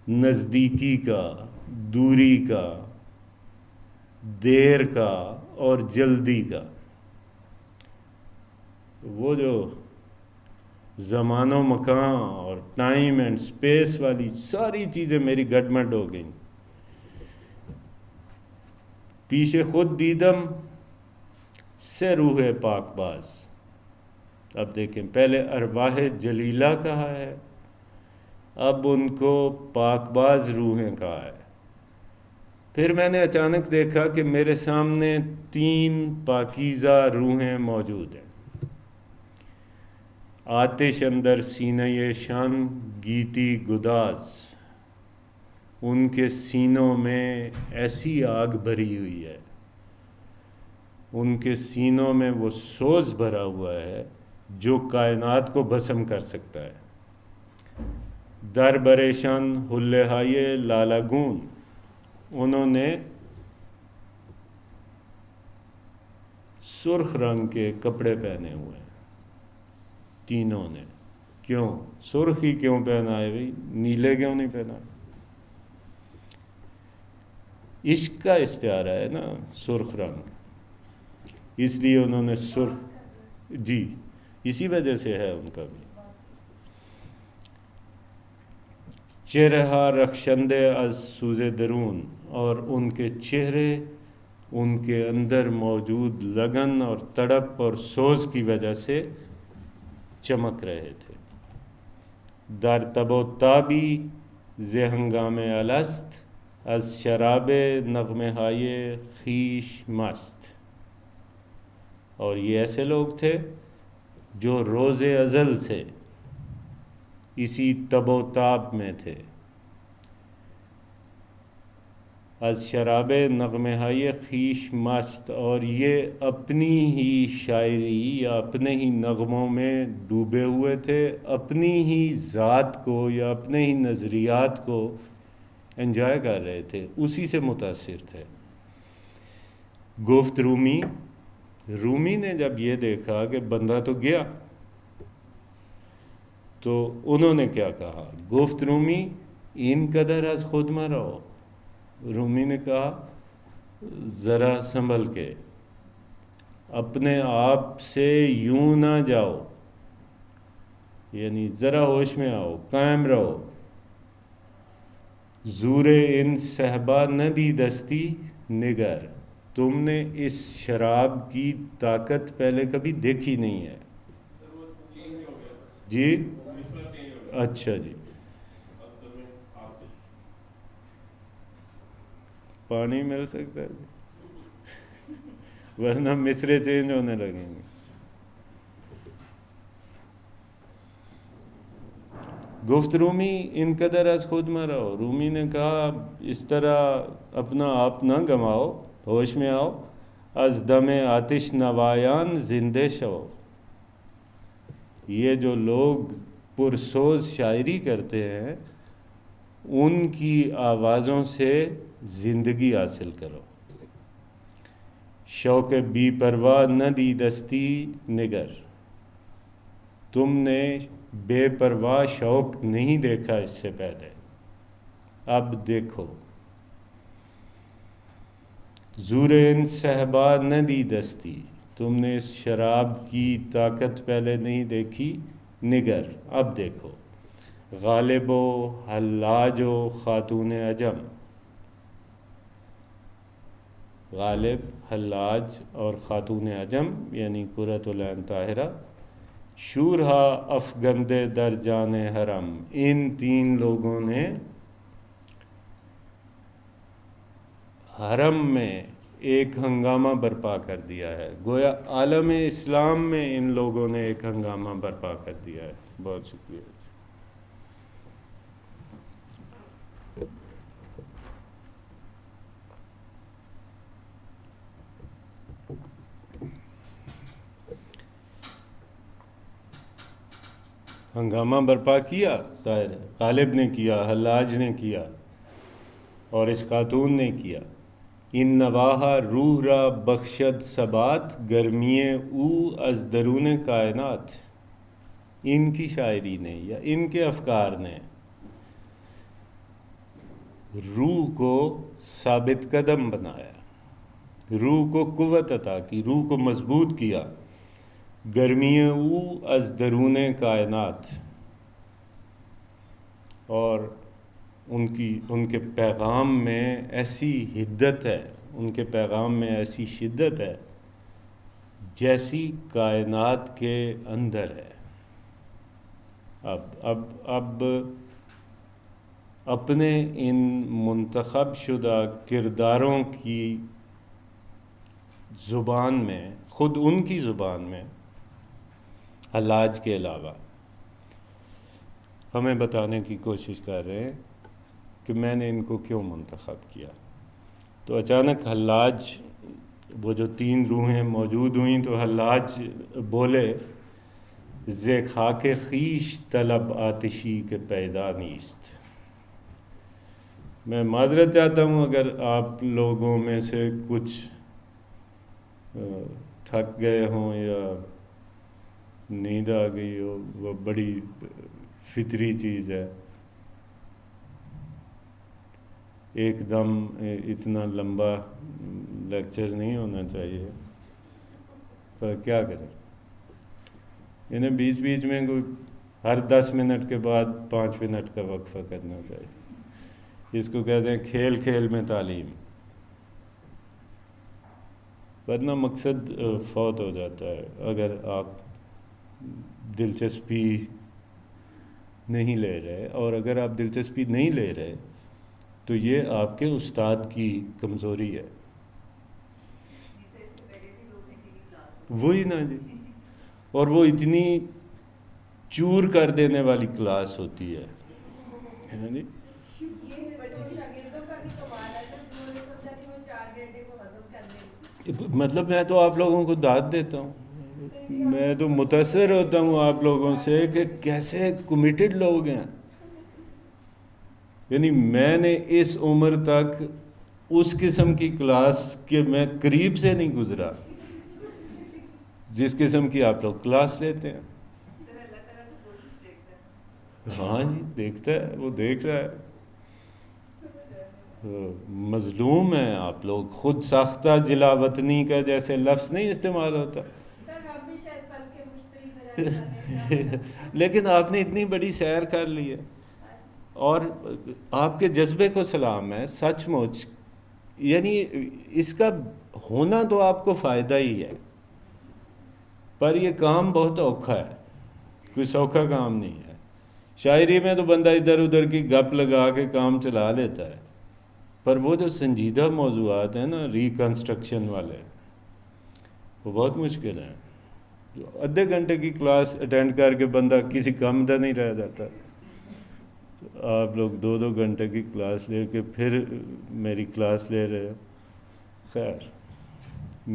نزدیکی کا، دوری کا، دیر کا اور جلدی کا۔ وہ جو زمان و مکان اور ٹائم اینڈ سپیس والی ساری چیزیں میری گڈمڈ ہو گئیں۔ پیش خود دیدم سے روح پاک باز، اب دیکھیں پہلے ارواح جلیلہ کہا ہے، اب ان کو پاک باز روحیں کہا ہے۔ پھر میں نے اچانک دیکھا کہ میرے سامنے 3 پاکیزہ روحیں موجود ہیں۔ آتش اندر سینہ شان گیتی گداز، ان کے سینوں میں ایسی آگ بھری ہوئی ہے، ان کے سینوں میں وہ سوز بھرا ہوا ہے جو کائنات کو بھسم کر سکتا ہے۔ در بریشان حلہائے لالاگون، انہوں نے سرخ رنگ کے کپڑے پہنے ہوئے ہیں تینوں نے۔ کیوں سرخ ہی کیوں پہنا ہے بھائی، نیلے کیوں نہیں پہنا؟ عشق کا استعارہ ہے نا سرخ رنگ، اس لیے انہوں نے سرخ، جی اسی وجہ سے ہے ان کا بھی۔ چہرہ رخشندے از سوز درون، اور ان کے چہرے ان کے اندر موجود لگن اور تڑپ اور سوز کی وجہ سے چمک رہے تھے۔ در تب و تابی ز ہنگام الست، از شراب نغمہ ہائے خیش مست، اور یہ ایسے لوگ تھے جو روز ازل سے اسی تب و تاب میں تھے۔ از شراب نغمہ ہائے خیش مست، اور یہ اپنی ہی شاعری یا اپنے ہی نغموں میں ڈوبے ہوئے تھے، اپنی ہی ذات کو یا اپنے ہی نظریات کو انجوائے کر رہے تھے، اسی سے متاثر تھے۔ گفت رومی نے جب یہ دیکھا کہ بندہ تو گیا، تو انہوں نے کیا کہا؟ گفت رومی ان قدر از خود مہ رہو، رومی نے کہا ذرا سنبھل کے، اپنے آپ سے یوں نہ جاؤ، یعنی ذرا ہوش میں آؤ، قائم رہو۔ زور ان صحبا نہ دی دستی نگر، تم نے اس شراب کی طاقت پہلے کبھی دیکھی نہیں ہے۔ جی اچھا جی، پانی مل سکتا ہے جی، ورنہ مصرے چینج ہونے لگیں گے۔ گفت رومی ان قدر از خود مہ رہو، رومی نے کہا اس طرح اپنا آپ نہ گنواؤ، ہوش میں آؤ، از دم آتش نوایان زندے شو، یہ جو لوگ پرسوز شاعری کرتے ہیں ان کی آوازوں سے زندگی حاصل کرو، شوق بی پرواہ نہ دی دستی نگر، تم نے بے پرواہ شوق نہیں دیکھا اس سے پہلے، اب دیکھو، زور ان صحبا نہ دی دستی، تم نے اس شراب کی طاقت پہلے نہیں دیکھی نگر، اب دیکھو، غالب و حلاج و خاتون عجم، غالب، حلاج اور خاتون عجم یعنی قرۃ العین طاہرہ، شورہا افگندے در جان حرم، ان تین لوگوں نے حرم میں ایک ہنگامہ برپا کر دیا ہے، گویا عالم اسلام میں ان لوگوں نے ایک ہنگامہ برپا کر دیا ہے۔ بہت شکریہ۔ ہنگامہ برپا کیا، ظاہر ہے غالب نے کیا، حلاج نے کیا اور اس خاتون نے کیا۔ ان نواحا روح را بخشد ثبات، گرمیے او از درون کائنات، ان کی شاعری نے یا ان کے افکار نے روح کو ثابت قدم بنایا، روح کو قوت عطا کی، روح کو مضبوط کیا، گرمی او از درون کائنات، اور ان کے پیغام میں ایسی حدت ہے، ان کے پیغام میں ایسی شدت ہے جیسی کائنات کے اندر ہے۔ اب اپنے ان منتخب شدہ کرداروں کی زبان میں، خود ان کی زبان میں، حلاج کے علاوہ ہمیں بتانے کی کوشش کر رہے ہیں کہ میں نے ان کو کیوں منتخب کیا۔ تو اچانک حلاج، وہ جو تین روحیں موجود ہوئیں تو حلاج بولے، ز خاک خویش طلب آتشی کے پیدا نیست۔ میں معذرت چاہتا ہوں اگر آپ لوگوں میں سے کچھ تھک گئے ہوں یا نیند آ گئی ہو، وہ بڑی فطری چیز ہے، ایک دم اتنا لمبا لیکچر نہیں ہونا چاہیے، پر کیا کریں، انہیں بیچ بیچ میں کوئی ہر 10 منٹ کے بعد 5 منٹ کا وقفہ کرنا چاہیے۔ اس کو کہتے ہیں کھیل کھیل میں تعلیم، ورنہ مقصد فوت ہو جاتا ہے اگر آپ دلچسپی نہیں لے رہے، اور اگر آپ دلچسپی نہیں لے رہے تو یہ آپ کے استاد کی کمزوری ہے۔ وہی نا جی، اور وہ اتنی چور کر دینے والی کلاس ہوتی ہے جی۔ مطلب میں تو آپ لوگوں کو داد دیتا ہوں، میں تو متاثر ہوتا ہوں آپ لوگوں سے کہ کیسے کمیٹڈ لوگ ہیں۔ یعنی میں نے اس عمر تک اس قسم کی کلاس کے میں قریب سے نہیں گزرا جس قسم کی آپ لوگ کلاس لیتے ہیں۔ ہاں جی، دیکھتا ہے، وہ دیکھ رہا ہے، مظلوم ہیں آپ لوگ۔ خود ساختہ جلا وطنی کا جیسے لفظ نہیں استعمال ہوتا، لیکن آپ نے اتنی بڑی سیر کر لی ہے، اور آپ کے جذبے کو سلام ہے سچ مچ۔ یعنی اس کا ہونا تو آپ کو فائدہ ہی ہے، پر یہ کام بہت اوکھا ہے، کوئی سوکھا کام نہیں ہے۔ شاعری میں تو بندہ ادھر ادھر کی گپ لگا کے کام چلا لیتا ہے، پر وہ جو سنجیدہ موضوعات ہیں نا، ریکنسٹرکشن والے، وہ بہت مشکل ہیں۔ آدھے گھنٹے کی کلاس اٹینڈ کر کے بندہ کسی کام کا نہیں رہ جاتا۔ آپ لوگ 2 گھنٹے کی کلاس لے کے پھر میری کلاس لے رہے ہو. خیر،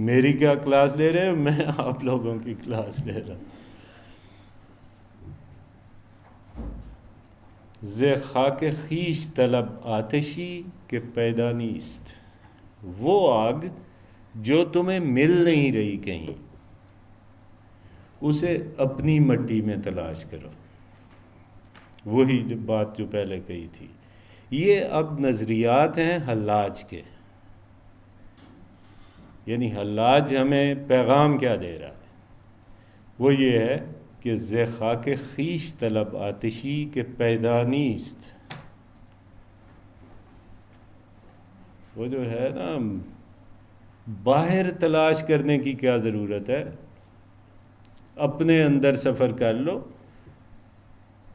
میری کیا کلاس لے رہے ہو، میں آپ لوگوں کی کلاس لے رہا ہوں. ز خاک خیش طلب آتشی کہ پیدا نیست. وہ آگ جو تمہیں مل نہیں رہی کہیں، اسے اپنی مٹی میں تلاش کرو. وہی جو بات جو پہلے کہی تھی. یہ اب نظریات ہیں حلاج کے. یعنی حلاج ہمیں پیغام کیا دے رہا ہے؟ وہ یہ ہے کہ ز خاک خیش طلب آتشی کہ پیدا نیست. وہ جو ہے نا، باہر تلاش کرنے کی کیا ضرورت ہے، اپنے اندر سفر کر لو.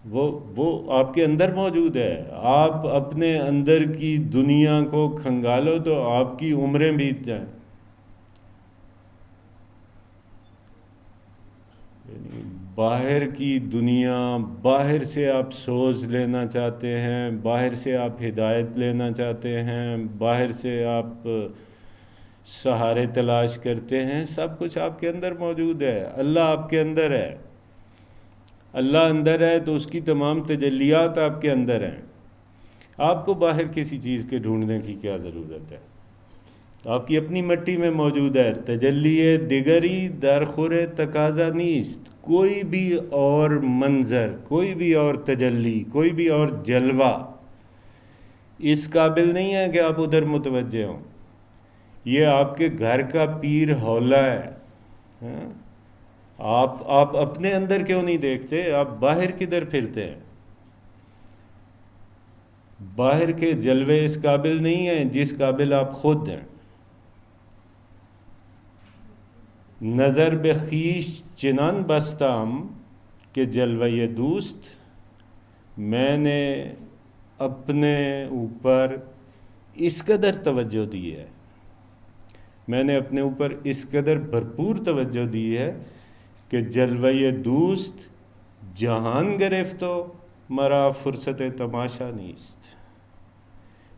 وہ آپ کے اندر موجود ہے. آپ اپنے اندر کی دنیا کو کھنگالو تو آپ کی عمریں بیت جائیں. یعنی باہر کی دنیا، باہر سے آپ سوز لینا چاہتے ہیں، باہر سے آپ ہدایت لینا چاہتے ہیں، باہر سے آپ سہارے تلاش کرتے ہیں، سب کچھ آپ کے اندر موجود ہے. اللہ آپ کے اندر ہے. اللہ اندر ہے تو اس کی تمام تجلیات آپ کے اندر ہیں. آپ کو باہر کسی چیز کے ڈھونڈنے کی کیا ضرورت ہے؟ آپ کی اپنی مٹی میں موجود ہے. تجلی دیگری در خور تقاضا نیست. کوئی بھی اور منظر، کوئی بھی اور تجلی، کوئی بھی اور جلوہ اس قابل نہیں ہے کہ آپ ادھر متوجہ ہوں. یہ آپ کے گھر کا پیر ہولا ہے. آپ اپنے اندر کیوں نہیں دیکھتے؟ آپ باہر کدھر پھرتے ہیں؟ باہر کے جلوے اس قابل نہیں ہیں جس قابل آپ خود ہیں. نظر بخیش چنان بستم کہ جلوہ دوست. میں نے اپنے اوپر اس قدر توجہ دی ہے، میں نے اپنے اوپر اس قدر بھرپور توجہ دی ہے کہ جلوہ دوست جہان گرفتو مرا فرصت تماشا نیست.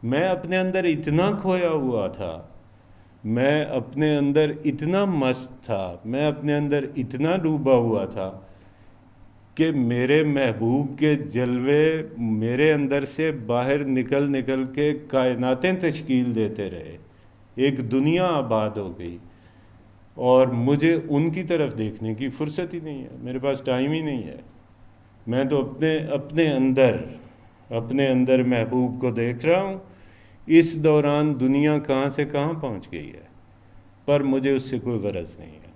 میں اپنے اندر اتنا کھویا ہوا تھا، میں اپنے اندر اتنا مست تھا، میں اپنے اندر اتنا ڈوبا ہوا تھا کہ میرے محبوب کے جلوے میرے اندر سے باہر نکل نکل کے کائناتیں تشکیل دیتے رہے. ایک دنیا آباد ہو گئی اور مجھے ان کی طرف دیکھنے کی فرصت ہی نہیں ہے. میرے پاس ٹائم ہی نہیں ہے. میں تو اپنے اندر محبوب کو دیکھ رہا ہوں. اس دوران دنیا کہاں سے کہاں پہنچ گئی ہے، پر مجھے اس سے کوئی غرض نہیں ہے.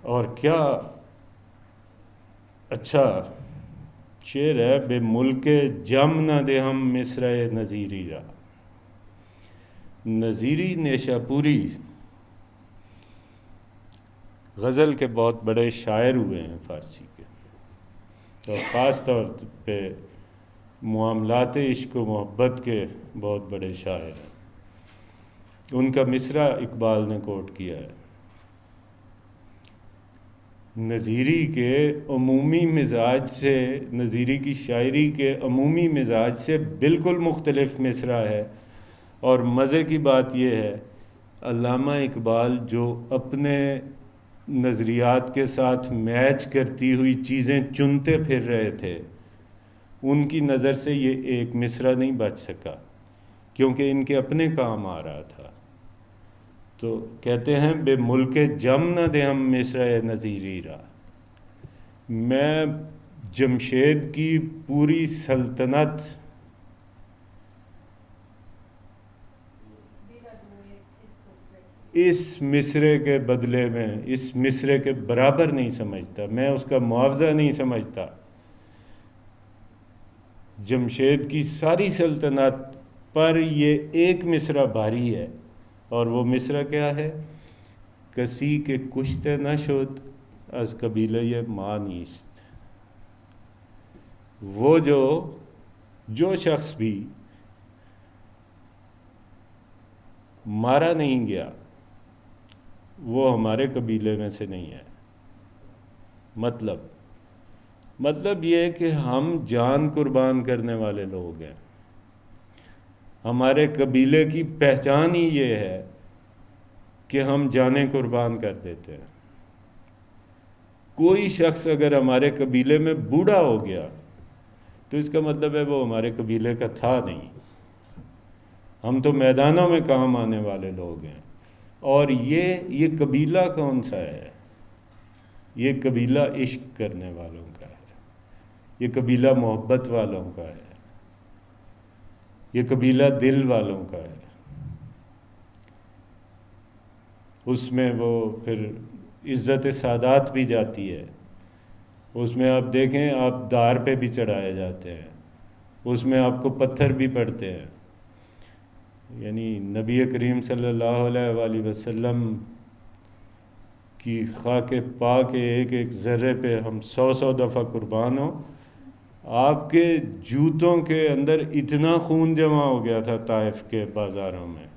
اور کیا اچھا شعر ہے، بے ملک جم نہ دے ہم مصرع نظیری را. نظیری نیشا پوری غزل کے بہت بڑے شاعر ہوئے ہیں فارسی کے، اور خاص طور پہ معاملات عشق و محبت کے بہت بڑے شاعر ہیں. ان کا مصرع اقبال نے کوٹ کیا ہے. نظیری کے عمومی مزاج سے، نظیری کی شاعری کے عمومی مزاج سے بالکل مختلف مصرع ہے. اور مزے کی بات یہ ہے، علامہ اقبال جو اپنے نظریات کے ساتھ میچ کرتی ہوئی چیزیں چنتے پھر رہے تھے، ان کی نظر سے یہ ایک مصرع نہیں بچ سکا کیونکہ ان کے اپنے کام آ رہا تھا. تو کہتے ہیں بے ملک جم نہ دے ہم مصرع نظیری را. میں جمشید کی پوری سلطنت اس مصرے کے بدلے میں، اس مصرے کے برابر نہیں سمجھتا. میں اس کا معاوضہ نہیں سمجھتا. جمشید کی ساری سلطنت پر یہ ایک مصرع بھاری ہے، اور وہ مصرع کیا ہے؟ کسی کے کشته نشد از قبیله ما نیست. وہ جو شخص بھی مارا نہیں گیا وہ ہمارے قبیلے میں سے نہیں ہے. مطلب مطلب یہ ہے کہ ہم جان قربان کرنے والے لوگ ہیں. ہمارے قبیلے کی پہچان ہی یہ ہے کہ ہم جانیں قربان کر دیتے ہیں. کوئی شخص اگر ہمارے قبیلے میں بوڑھا ہو گیا تو اس کا مطلب ہے وہ ہمارے قبیلے کا تھا نہیں. ہم تو میدانوں میں کام آنے والے لوگ ہیں. اور یہ قبیلہ کون سا ہے؟ یہ قبیلہ عشق کرنے والوں کا ہے. یہ قبیلہ محبت والوں کا ہے. یہ قبیلہ دل والوں کا ہے. اس میں وہ پھر عزت سادات بھی جاتی ہے. اس میں آپ دیکھیں آپ دار پہ بھی چڑھائے جاتے ہیں. اس میں آپ کو پتھر بھی پڑتے ہیں. یعنی نبی کریم صلی اللہ علیہ وآلہ وسلم کی خاک پاک کے ایک ایک ذرے پہ ہم 100 دفعہ قربان ہوں. آپ کے جوتوں کے اندر اتنا خون جمع ہو گیا تھا طائف کے بازاروں میں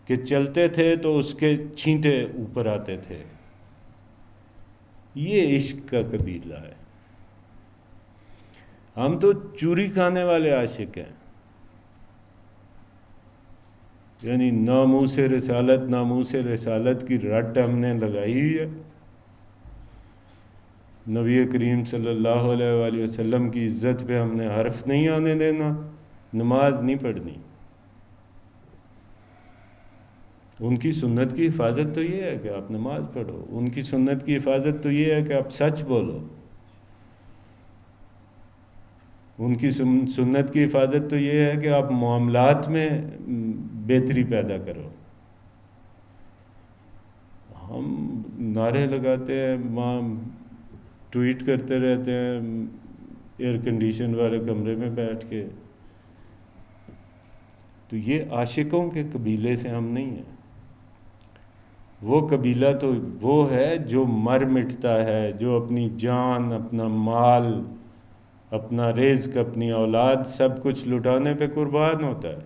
کہ چلتے تھے تو اس کے چھینٹے اوپر آتے تھے. یہ عشق کا قبیلہ ہے. ہم تو چوری کھانے والے عاشق ہیں. یعنی ناموس رسالت کی رٹ ہم نے لگائی ہوئی ہے. نبی کریم صلی اللہ علیہ وآلہ وسلم کی عزت پہ ہم نے حرف نہیں آنے دینا. نماز نہیں پڑھنی. ان کی سنت کی حفاظت تو یہ ہے کہ آپ نماز پڑھو. ان کی سنت کی حفاظت تو یہ ہے کہ آپ سچ بولو. ان کی سنت کی حفاظت تو یہ ہے کہ آپ معاملات میں بہتری پیدا کرو. ہم نعرے لگاتے ہیں، وہاں ٹویٹ کرتے رہتے ہیں ایئر کنڈیشن والے کمرے میں بیٹھ کے. تو یہ عاشقوں کے قبیلے سے ہم نہیں ہیں. وہ قبیلہ تو وہ ہے جو مر مٹتا ہے، جو اپنی جان، اپنا مال، اپنا رزق، اپنی اولاد سب کچھ لٹانے پہ قربان ہوتا ہے.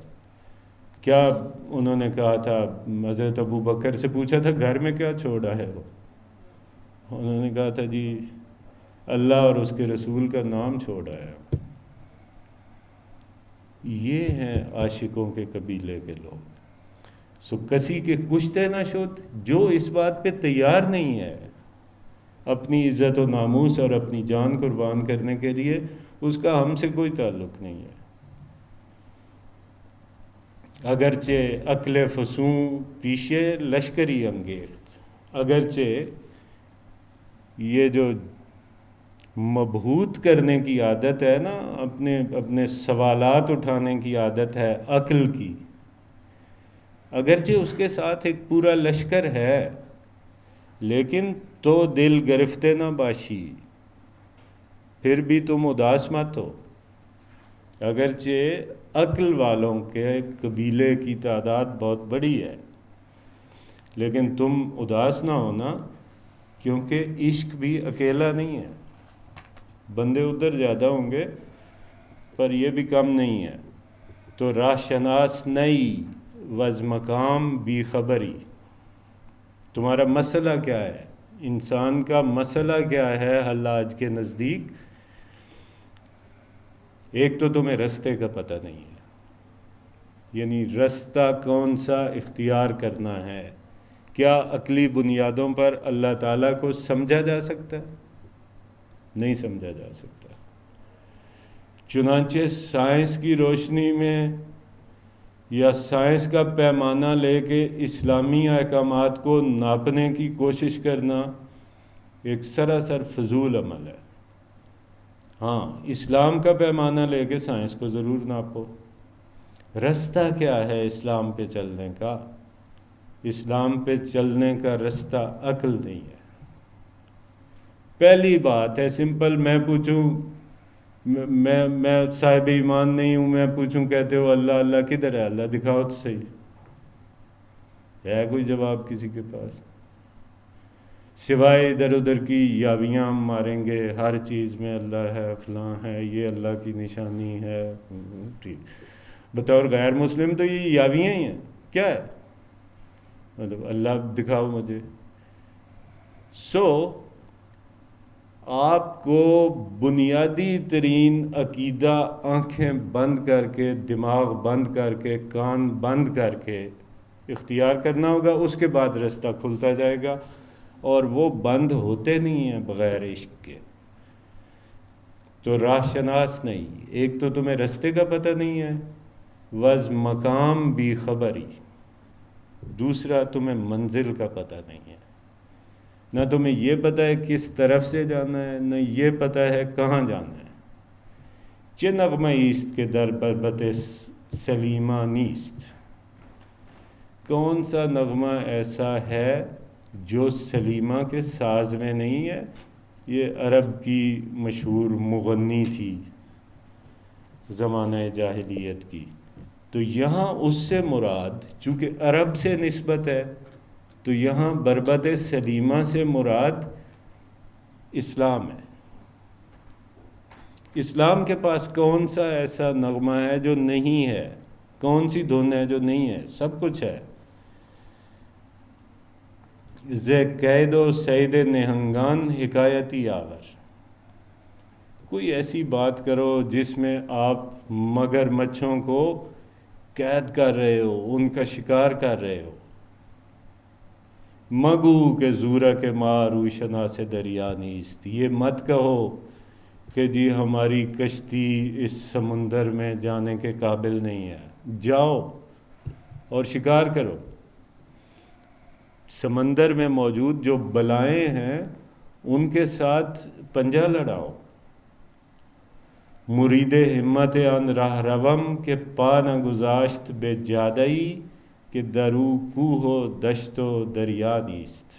کیا انہوں نے کہا تھا، حضرت ابو بکر سے پوچھا تھا گھر میں کیا چھوڑا ہے وہ؟ انہوں نے کہا تھا جی اللہ اور اس کے رسول کا نام چھوڑا ہے. یہ ہیں عاشقوں کے قبیلے کے لوگ. سو کسی کے کشتے نہ شد. جو اس بات پہ تیار نہیں ہے اپنی عزت و ناموس اور اپنی جان قربان کرنے کے لیے، اس کا ہم سے کوئی تعلق نہیں ہے. اگرچہ عقل فسوں پیشے لشکری انگیخت، اگرچہ یہ جو مبہوت کرنے کی عادت ہے نا، اپنے سوالات اٹھانے کی عادت ہے عقل کی، اگرچہ اس کے ساتھ ایک پورا لشکر ہے، لیکن تو دل گرفتے نہ باشی، پھر بھی تم اداس مت ہو. اگرچہ عقل والوں کے قبیلے کی تعداد بہت بڑی ہے، لیکن تم اداس نہ ہونا، کیونکہ عشق بھی اکیلا نہیں ہے. بندے ادھر زیادہ ہوں گے پر یہ بھی کم نہیں ہے. تو راہ شناس نئی وز مقام بی خبری. تمہارا مسئلہ کیا ہے؟ انسان کا مسئلہ کیا ہے حلاج کے نزدیک؟ ایک تو تمہیں رستے کا پتہ نہیں ہے، یعنی رستہ کون سا اختیار کرنا ہے. کیا عقلی بنیادوں پر اللہ تعالیٰ کو سمجھا جا سکتا ہے؟ نہیں سمجھا جا سکتا. چنانچہ سائنس کی روشنی میں یا سائنس کا پیمانہ لے کے اسلامی احکامات کو ناپنے کی کوشش کرنا ایک سراسر فضول عمل ہے. ہاں، اسلام کا پیمانہ لے کے سائنس کو ضرور ناپو. رستہ کیا ہے اسلام پہ چلنے کا؟ اسلام پہ چلنے کا رستہ عقل نہیں ہے. پہلی بات ہے سمپل. میں پوچھوں، میں صاحب ایمان نہیں ہوں، میں پوچھوں کہتے ہو اللہ اللہ کدھر ہے؟ اللہ دکھاؤ تو صحیح. ہے کوئی جواب کسی کے پاس؟ سوائے ادھر ادھر کی یاویاں ماریں گے، ہر چیز میں اللہ ہے، فلاں ہے، یہ اللہ کی نشانی ہے. ٹھیک، بطور غیر مسلم تو یہ یاویاں ہی ہیں. کیا ہے مطلب؟ اللہ دکھاؤ مجھے. آپ کو بنیادی ترین عقیدہ آنکھیں بند کر کے، دماغ بند کر کے، کان بند کر کے اختیار کرنا ہوگا، اس کے بعد رستہ کھلتا جائے گا، اور وہ بند ہوتے نہیں ہیں بغیر عشق کے۔ تو راہ شناس نہیں، ایک تو تمہیں رستے کا پتہ نہیں ہے، وز مقام بھی خبری، دوسرا تمہیں منزل کا پتہ نہیں ہے، نہ تمہیں یہ پتہ ہے کس طرف سے جانا ہے، نہ یہ پتہ ہے کہاں جانا ہے۔ چہ نغمہ ایست کے در بربت سلیمہ نیست، کون سا نغمہ ایسا ہے جو سلیمہ کے ساز میں نہیں ہے؟ یہ عرب کی مشہور مغنی تھی زمانہ جاہلیت کی، تو یہاں اس سے مراد چونکہ عرب سے نسبت ہے، تو یہاں بربت سلیمہ سے مراد اسلام ہے۔ اسلام کے پاس کون سا ایسا نغمہ ہے جو نہیں ہے؟ کون سی دھن ہے جو نہیں ہے؟ سب کچھ ہے۔ ز قید و سید نہنگان حکایتی آور، کوئی ایسی بات کرو جس میں آپ مگر مچھوں کو قید کر رہے ہو، ان کا شکار کر رہے ہو۔ مگو کہ زورہ کے ماں روشنا سے دریا نیست، یہ مت کہو کہ جی ہماری کشتی اس سمندر میں جانے کے قابل نہیں ہے، جاؤ اور شکار کرو، سمندر میں موجود جو بلائیں ہیں ان کے ساتھ پنجہ لڑاؤ۔ مرید ہمت ان راہ روم کے پا نہ گذاشت بے جادئی، کہ درو کوہ و دشت و دریا نیست۔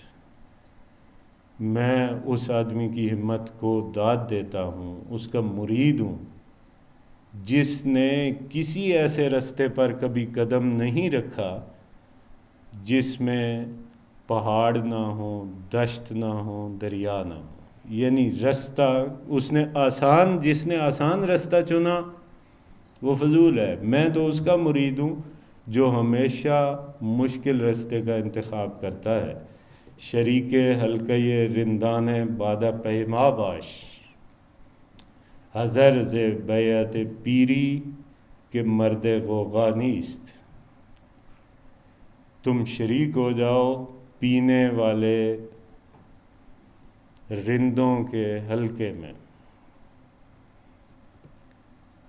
میں اس آدمی کی ہمت کو داد دیتا ہوں، اس کا مرید ہوں جس نے کسی ایسے رستے پر کبھی قدم نہیں رکھا جس میں پہاڑ نہ ہو، دشت نہ ہو، دریا نہ ہو۔ یعنی رستہ جس نے آسان رستہ چنا وہ فضول ہے۔ میں تو اس کا مرید ہوں جو ہمیشہ مشکل رستے کا انتخاب کرتا ہے۔ شریک حلقہ رندان بادہ پیما باش، حذر ز بیعت پیری کہ مرد غوغا نیست۔ تم شریک ہو جاؤ پینے والے رندوں کے حلقے میں،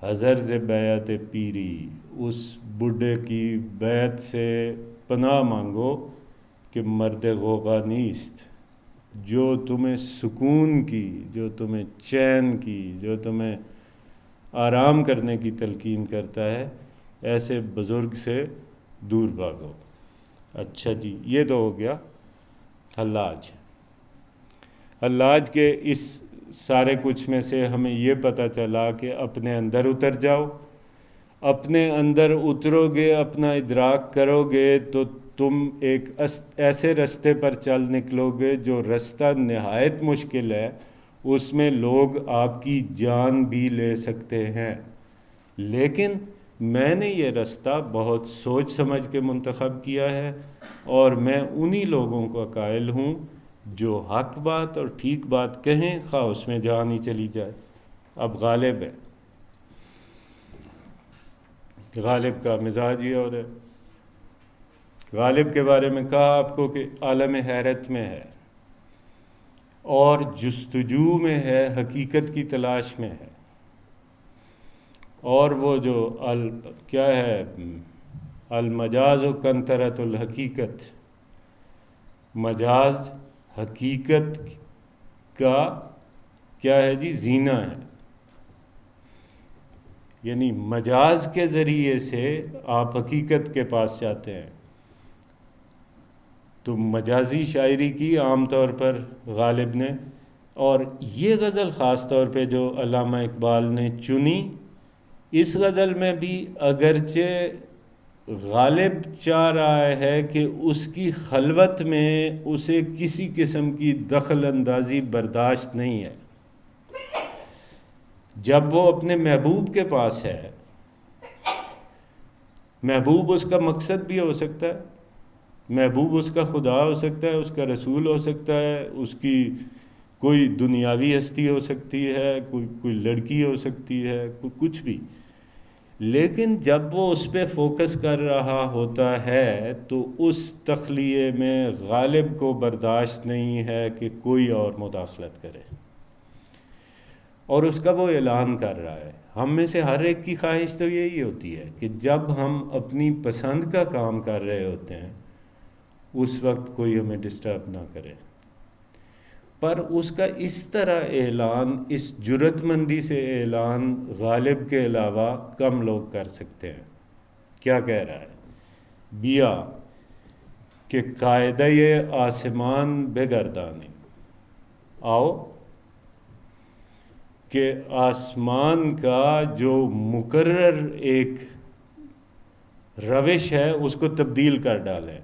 حذر ز بیعت پیری، اس بڈھے کی بیعت سے پناہ مانگو کہ مرد غوغا نیست، جو تمہیں سکون کی، جو تمہیں چین کی، جو تمہیں آرام کرنے کی تلقین کرتا ہے، ایسے بزرگ سے دور بھاگو۔ اچھا جی، یہ تو ہو گیا حلاج۔ حلاج کے اس سارے کچھ میں سے ہمیں یہ پتہ چلا کہ اپنے اندر اتر جاؤ، اپنے اندر اترو گے، اپنا ادراک کرو گے تو تم ایک ایسے رستے پر چل نکلو گے جو رستہ نہایت مشکل ہے، اس میں لوگ آپ کی جان بھی لے سکتے ہیں، لیکن میں نے یہ رستہ بہت سوچ سمجھ کے منتخب کیا ہے، اور میں انہی لوگوں کا قائل ہوں جو حق بات اور ٹھیک بات کہیں، خواہ اس میں جان ہی چلی جائے۔ اب غالب ہے، غالب کا مزاج یہ اور ہے۔ غالب کے بارے میں کہا آپ کو کہ عالم حیرت میں ہے اور جستجو میں ہے، حقیقت کی تلاش میں ہے، اور وہ جو کیا ہے المجاز و کنترت الحقیقت، مجاز حقیقت کا کیا ہے جی، زینہ ہے۔ یعنی مجاز کے ذریعے سے آپ حقیقت کے پاس جاتے ہیں۔ تو مجازی شاعری کی عام طور پر غالب نے، اور یہ غزل خاص طور پہ جو علامہ اقبال نے چنی، اس غزل میں بھی اگرچہ غالب چاہ رہا ہے کہ اس کی خلوت میں اسے کسی قسم کی دخل اندازی برداشت نہیں ہے، جب وہ اپنے محبوب کے پاس ہے، محبوب اس کا مقصد بھی ہو سکتا ہے، محبوب اس کا خدا ہو سکتا ہے، اس کا رسول ہو سکتا ہے، اس کی کوئی دنیاوی ہستی ہو سکتی ہے، کوئی لڑکی ہو سکتی ہے، کوئی کچھ بھی، لیکن جب وہ اس پہ فوکس کر رہا ہوتا ہے تو اس تخلیے میں غالب کو برداشت نہیں ہے کہ کوئی اور مداخلت کرے، اور اس کا وہ اعلان کر رہا ہے۔ ہم میں سے ہر ایک کی خواہش تو یہی ہوتی ہے کہ جب ہم اپنی پسند کا کام کر رہے ہوتے ہیں اس وقت کوئی ہمیں ڈسٹرب نہ کرے، پر اس کا اس طرح اعلان، اس جرات مندی سے اعلان غالب کے علاوہ کم لوگ کر سکتے ہیں۔ کیا کہہ رہا ہے؟ بیا کہ قاعدہ آسمان بگردانی، آؤ کہ آسمان کا جو مقرر ایک روش ہے اس کو تبدیل کر ڈالیں۔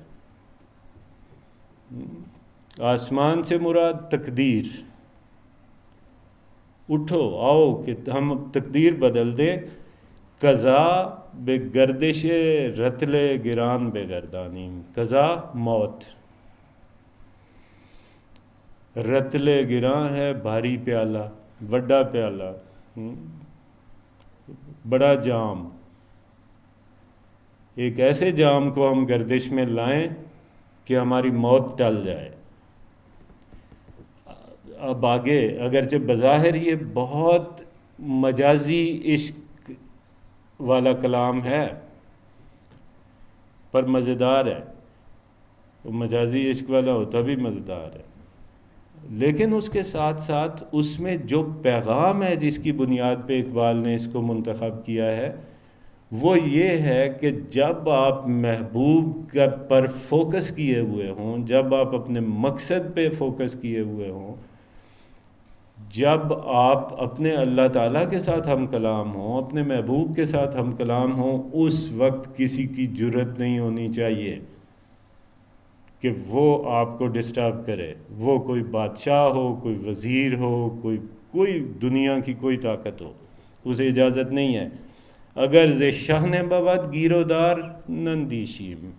آسمان سے مراد تقدیر، اٹھو آؤ کہ ہم تقدیر بدل دیں۔ قضا بے گردش رتل گران بے گردانی، قضا موت، رتل گراں ہے بھاری پیالہ، بڑا پیالہ، بڑا جام، ایک ایسے جام کو ہم گردش میں لائیں کہ ہماری موت ٹل جائے۔ اب آگے اگرچہ بظاہر یہ بہت مجازی عشق والا کلام ہے پر مزیدار ہے، مجازی عشق والا ہوتا بھی مزیدار ہے، لیکن اس کے ساتھ ساتھ اس میں جو پیغام ہے جس کی بنیاد پہ اقبال نے اس کو منتخب کیا ہے وہ یہ ہے کہ جب آپ محبوب پر فوکس کیے ہوئے ہوں، جب آپ اپنے مقصد پہ فوکس کیے ہوئے ہوں، جب آپ اپنے اللہ تعالیٰ کے ساتھ ہم کلام ہوں، اپنے محبوب کے ساتھ ہم کلام ہوں، اس وقت کسی کی جرات نہیں ہونی چاہیے کہ وہ آپ کو ڈسٹرب کرے، وہ کوئی بادشاہ ہو، کوئی وزیر ہو، کوئی دنیا کی کوئی طاقت ہو، اسے اجازت نہیں ہے۔ اگر ز شہن بود گیر و دار نندیشیم،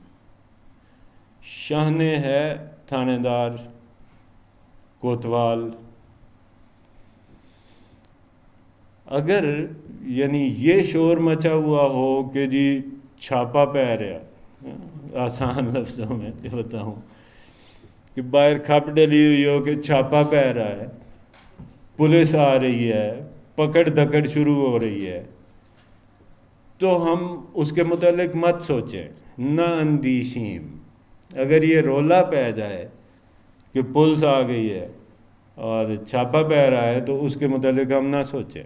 شہن ہے تھانے دار، کوتوال، اگر یعنی یہ شور مچا ہوا ہو کہ جی چھاپا پہ رہا، آسان لفظوں میں بتاؤں کہ باہر کھپ ڈلی ہوئی ہو کہ چھاپا پہ رہا ہے، پولیس آ رہی ہے، پکڑ دھکڑ شروع ہو رہی ہے، تو ہم اس کے متعلق مت سوچیں، نہ اندیشیم۔ اگر یہ رولا پہ جائے کہ پولیس آ گئی ہے اور چھاپا پہ رہا ہے تو اس کے متعلق ہم نہ سوچیں۔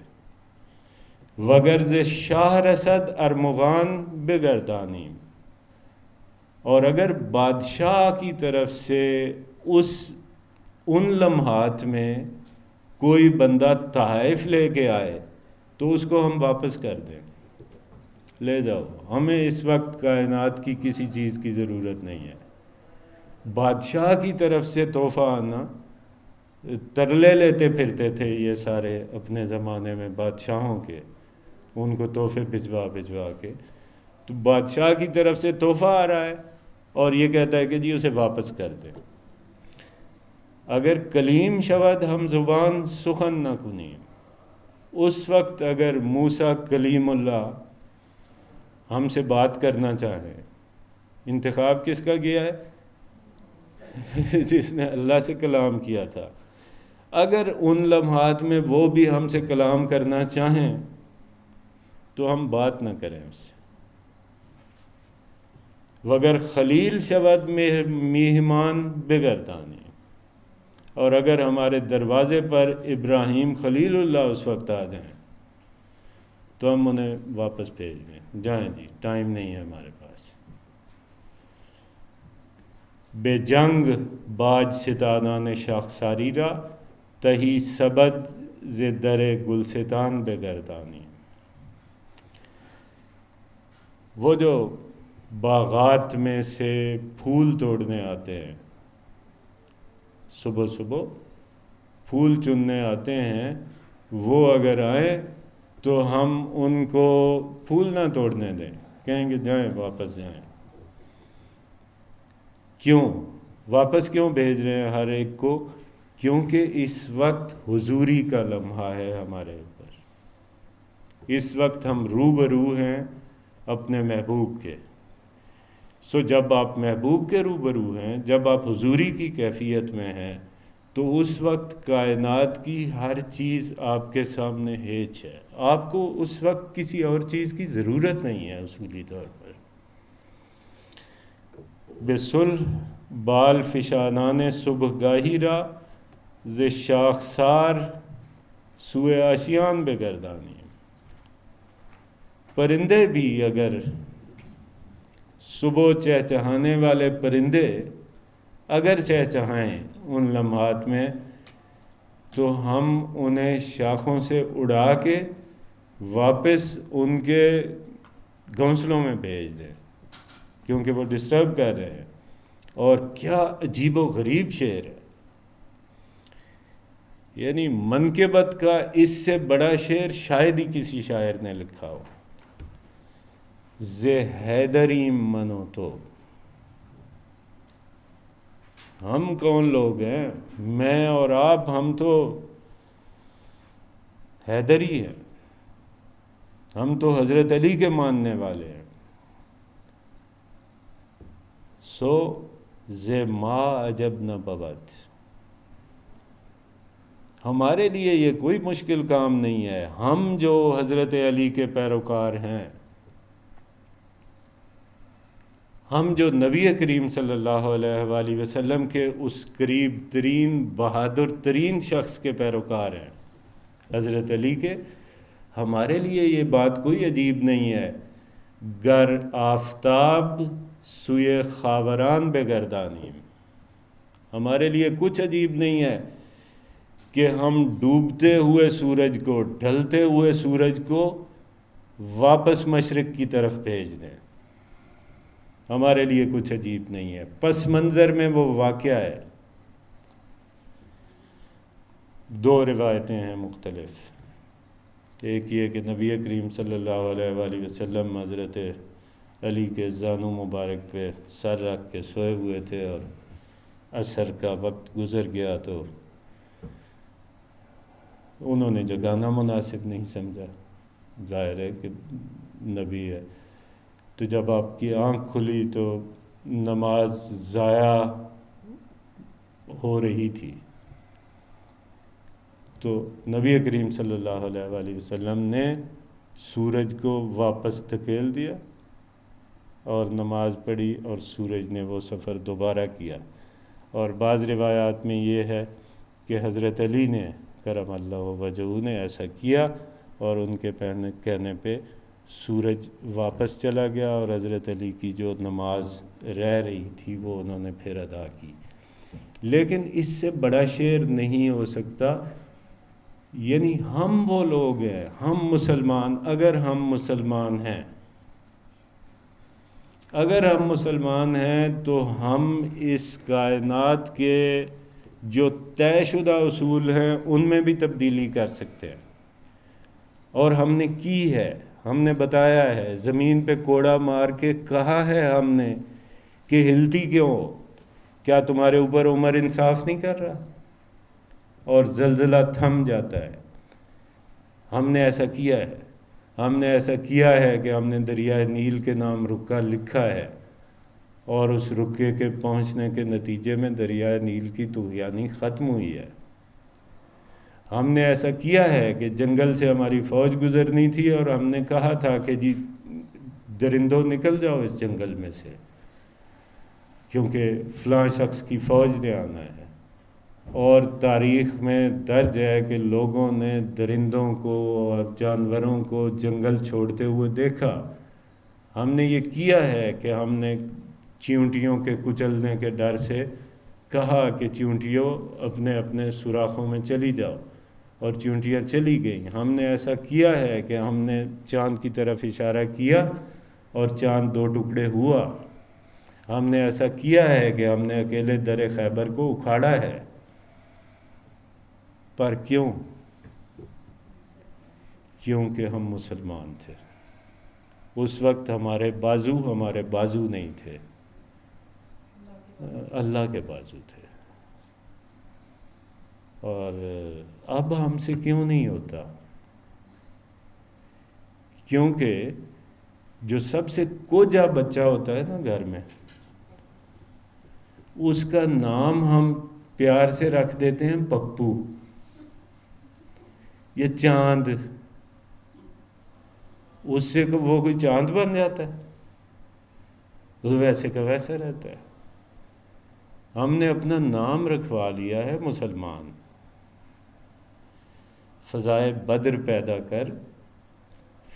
وگرز شاہ رسد ارمغان بگردانی، اور اگر بادشاہ کی طرف سے ان لمحات میں کوئی بندہ تحائف لے کے آئے تو اس کو ہم واپس کر دیں، لے جاؤ، ہمیں اس وقت کائنات کی کسی چیز کی ضرورت نہیں ہے۔ بادشاہ کی طرف سے تحفہ آنا، ترلے لیتے پھرتے تھے یہ سارے اپنے زمانے میں بادشاہوں کے، ان کو تحفے بھجوا کے، تو بادشاہ کی طرف سے تحفہ آ رہا ہے اور یہ کہتا ہے کہ جی اسے واپس کر دیں۔ اگر کلیم شود ہم زبان سخن نہ کنیم، اس وقت اگر موسیٰ کلیم اللہ ہم سے بات کرنا چاہیں، انتخاب کس کا کیا ہے؟ جس نے اللہ سے کلام کیا تھا، اگر ان لمحات میں وہ بھی ہم سے کلام کرنا چاہیں تو ہم بات نہ کریں اس سے۔ وگر خلیل شود میہمان بگردانی، اور اگر ہمارے دروازے پر ابراہیم خلیل اللہ اس وقت آ جائیں تو ہم انہیں واپس بھیج دیں، جائیں جی، ٹائم نہیں ہے ہمارے پاس۔ بے جنگ باج ستانان شاخساری را، تہی سبد ز در گلستان بگردانی۔ وہ جو باغات میں سے پھول توڑنے آتے ہیں، صبح صبح پھول چننے آتے ہیں، وہ اگر آئیں تو ہم ان کو پھول نہ توڑنے دیں، کہیں گے جائیں، واپس جائیں۔ کیوں واپس کیوں بھیج رہے ہیں ہر ایک کو؟ کیونکہ اس وقت حضوری کا لمحہ ہے ہمارے اوپر، اس وقت ہم روبرو ہیں اپنے محبوب کے۔ سو جب آپ محبوب کے روبرو ہیں، جب آپ حضوری کی کیفیت میں ہیں، تو اس وقت کائنات کی ہر چیز آپ کے سامنے ہیچ ہے، آپ کو اس وقت کسی اور چیز کی ضرورت نہیں ہے اصولی طور پر۔ بصلح بال فشانان صبح گاہی را، ز شاخسار سوئے آشیان بگردانی۔ پرندے بھی اگر صبح چہچہانے والے پرندے اگر چہچہائیں ان لمحات میں، تو ہم انہیں شاخوں سے اڑا کے واپس ان کے گھونسلوں میں بھیج دیں، کیونکہ وہ ڈسٹرب کر رہے ہیں۔ اور کیا عجیب و غریب شعر ہے، یعنی منقبت کا اس سے بڑا شعر شاید ہی کسی شاعر نے لکھا ہو۔ ز حیدریم منو تو، ہم کون لوگ ہیں، میں اور آپ، ہم تو حیدری ہیں، ہم تو حضرت علی کے ماننے والے ہیں۔ سو ز ما عجب نہ بود، ہمارے لیے یہ کوئی مشکل کام نہیں ہے، ہم جو حضرت علی کے پیروکار ہیں، ہم جو نبی کریم صلی اللہ علیہ وآلہ وسلم کے اس قریب ترین بہادر ترین شخص کے پیروکار ہیں، حضرت علی کے، ہمارے لیے یہ بات کوئی عجیب نہیں ہے۔ گر آفتاب سوئے خاوران بگردانیم، ہمارے لیے کچھ عجیب نہیں ہے کہ ہم ڈوبتے ہوئے سورج کو، ڈھلتے ہوئے سورج کو واپس مشرق کی طرف بھیج دیں، ہمارے لیے کچھ عجیب نہیں ہے۔ پس منظر میں وہ واقعہ ہے۔ دو روایتیں ہیں مختلف، ایک یہ کہ نبی کریم صلی اللہ علیہ وآلہ وسلم حضرت علی کے زانو مبارک پہ سر رکھ کے سوئے ہوئے تھے، اور عصر کا وقت گزر گیا تو انہوں نے جگانا مناسب نہیں سمجھا، ظاہر ہے کہ نبی ہے۔ تو جب آپ کی آنکھ کھلی تو نماز ضائع ہو رہی تھی، تو نبی کریم صلی اللہ علیہ وآلہ وسلم نے سورج کو واپس دھکیل دیا اور نماز پڑھی، اور سورج نے وہ سفر دوبارہ کیا۔ اور بعض روایات میں یہ ہے کہ حضرت علی نے کرم اللہ وجہہ نے ایسا کیا، اور ان کے کہنے پہ سورج واپس چلا گیا، اور حضرت علی کی جو نماز رہ رہی تھی وہ انہوں نے پھر ادا کی۔ لیکن اس سے بڑا شعر نہیں ہو سکتا، یعنی ہم وہ لوگ ہیں، ہم مسلمان، اگر ہم مسلمان ہیں، اگر ہم مسلمان ہیں تو ہم اس کائنات کے جو طے شدہ اصول ہیں ان میں بھی تبدیلی کر سکتے ہیں، اور ہم نے کی ہے، ہم نے بتایا ہے، زمین پہ کوڑا مار کے کہا ہے ہم نے کہ ہلتی کیوں ہو، کیا تمہارے اوپر عمر انصاف نہیں کر رہا، اور زلزلہ تھم جاتا ہے۔ ہم نے ایسا کیا ہے، ہم نے ایسا کیا ہے کہ ہم نے دریائے نیل کے نام رکا لکھا ہے، اور اس رکے کے پہنچنے کے نتیجے میں دریائے نیل کی طغیانی ختم ہوئی ہے۔ ہم نے ایسا کیا ہے کہ جنگل سے ہماری فوج گزرنی تھی، اور ہم نے کہا تھا کہ جی درندوں نکل جاؤ اس جنگل میں سے، کیونکہ فلاں شخص کی فوج نے آنا ہے۔ اور تاریخ میں درج ہے کہ لوگوں نے درندوں کو اور جانوروں کو جنگل چھوڑتے ہوئے دیکھا۔ ہم نے یہ کیا ہے کہ ہم نے چیونٹیوں کے کچلنے کے ڈر سے کہا کہ چیونٹیوں اپنے اپنے سوراخوں میں چلی جاؤ، اور چیونٹیاں چلی گئیں۔ ہم نے ایسا کیا ہے کہ ہم نے چاند کی طرف اشارہ کیا اور چاند دو ٹکڑے ہوا۔ ہم نے ایسا کیا ہے کہ ہم نے اکیلے در خیبر کو اکھاڑا ہے۔ پر کیوں؟ کیونکہ ہم مسلمان تھے۔ اس وقت ہمارے بازو نہیں تھے، اللہ کے بازو تھے۔ اور اب ہم سے کیوں نہیں ہوتا؟ کیونکہ جو سب سے کوجا بچہ ہوتا ہے نا گھر میں، اس کا نام ہم پیار سے رکھ دیتے ہیں پپو یا چاند، اس سے وہ کوئی چاند بن جاتا ہے؟ وہ ویسے کا ویسا رہتا ہے۔ ہم نے اپنا نام رکھوا لیا ہے مسلمان۔ فضائے بدر پیدا کر،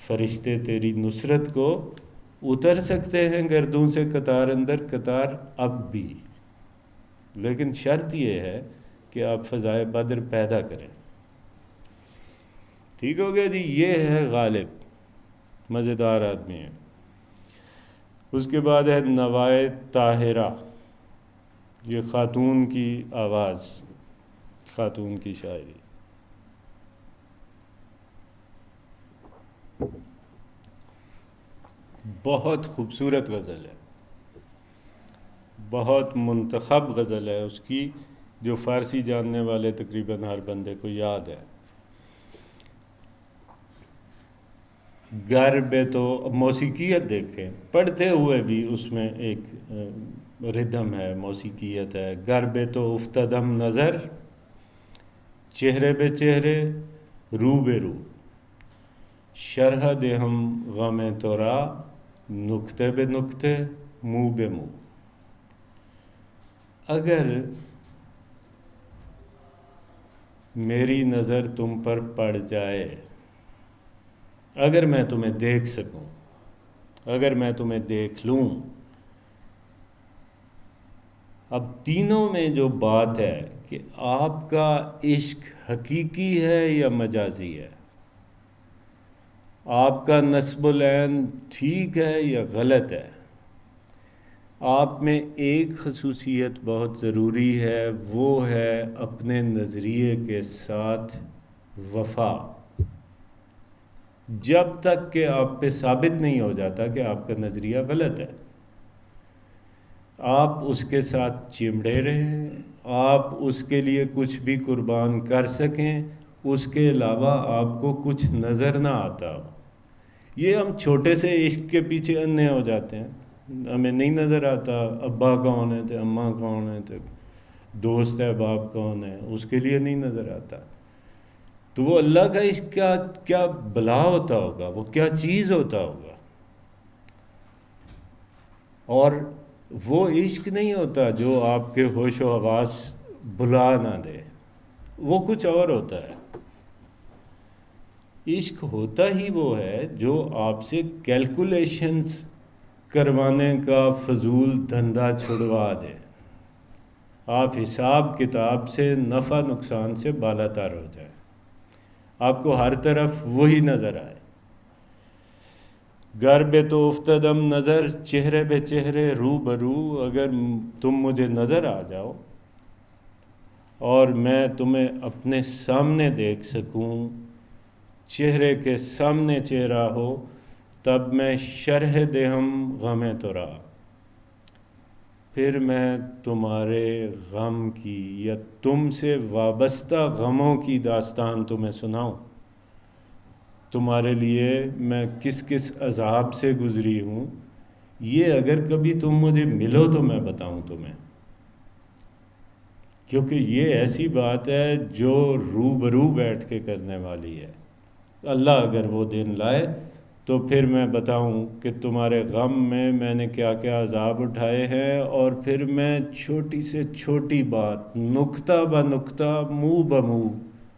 فرشتے تیری نصرت کو اتر سکتے ہیں گردوں سے قطار اندر قطار اب بھی، لیکن شرط یہ ہے کہ آپ فضائے بدر پیدا کریں۔ ٹھیک ہو گیا جی؟ یہ ہے غالب، مزیدار آدمی ہے۔ اس کے بعد ہے نوائے طاہرہ، یہ خاتون کی آواز، خاتون کی شاعری۔ بہت خوبصورت غزل ہے، بہت منتخب غزل ہے اس کی، جو فارسی جاننے والے تقریباً ہر بندے کو یاد ہے۔ گر بے تو موسیقیت دیکھیں، پڑھتے ہوئے بھی اس میں ایک ردم ہے، موسیقیت ہے۔ گر بے تو افتدم نظر، چہرے بے چہرے رو بے رو، شرح دہم غم تورا، نکتے بے نکتے منہ بے منہ۔ اگر میری نظر تم پر پڑ جائے، اگر میں تمہیں دیکھ سکوں، اگر میں تمہیں دیکھ لوں، اب تینوں میں جو بات ہے کہ آپ کا عشق حقیقی ہے یا مجازی ہے، آپ کا نسب العین ٹھیک ہے یا غلط ہے۔ آپ میں ایک خصوصیت بہت ضروری ہے، وہ ہے اپنے نظریے کے ساتھ وفا، جب تک کہ آپ پہ ثابت نہیں ہو جاتا کہ آپ کا نظریہ غلط ہے۔ آپ اس کے ساتھ چمڑے رہیں، آپ اس کے لیے کچھ بھی قربان کر سکیں، اس کے علاوہ آپ کو کچھ نظر نہ آتا ہو۔ یہ ہم چھوٹے سے عشق کے پیچھے اندھے ہو جاتے ہیں، ہمیں نہیں نظر آتا ابا کون ہے تو اماں کون ہے، تو دوست ہے باپ کون ہے، اس کے لیے نہیں نظر آتا۔ تو وہ اللہ کا عشق کیا بلا ہوتا ہوگا، وہ کیا چیز ہوتا ہوگا۔ اور وہ عشق نہیں ہوتا جو آپ کے ہوش و حواس بلا نہ دے، وہ کچھ اور ہوتا ہے۔ عشق ہوتا ہی وہ ہے جو آپ سے کیلکولیشنز کروانے کا فضول دھندا چھڑوا دے، آپ حساب کتاب سے، نفع نقصان سے بالا تر ہو جائے، آپ کو ہر طرف وہی نظر آئے۔ گر بے تو افتدم نظر، چہرے بے چہرے رو برو، اگر تم مجھے نظر آ جاؤ اور میں تمہیں اپنے سامنے دیکھ سکوں، چہرے کے سامنے چہرہ ہو، تب میں شرح دہم غم تورا، پھر میں تمہارے غم کی یا تم سے وابستہ غموں کی داستان تمہیں سناؤں، تمہارے لیے میں کس کس عذاب سے گزری ہوں، یہ اگر کبھی تم مجھے ملو تو میں بتاؤں تمہیں، کیونکہ یہ ایسی بات ہے جو روبرو بیٹھ کے کرنے والی ہے۔ اللہ اگر وہ دن لائے تو پھر میں بتاؤں کہ تمہارے غم میں نے کیا کیا عذاب اٹھائے ہیں، اور پھر میں چھوٹی سے چھوٹی بات نکتہ بہ نکتہ منہ بہ منہ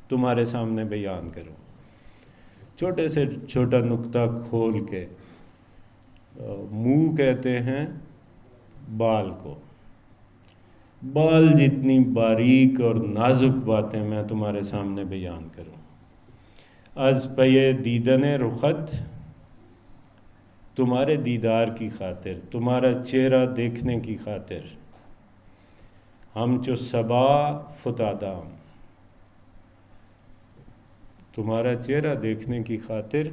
تمہارے سامنے بیان کروں، چھوٹے سے چھوٹا نکتہ کھول کے۔ منہ کہتے ہیں بال کو، بال جتنی باریک اور نازک باتیں میں تمہارے سامنے بیان کروں۔ از پہ دیدن رخت، تمہارے دیدار کی خاطر، تمہارا چہرہ دیکھنے کی خاطر، ہم چو صبا فتادام، تمہارا چہرہ دیکھنے کی خاطر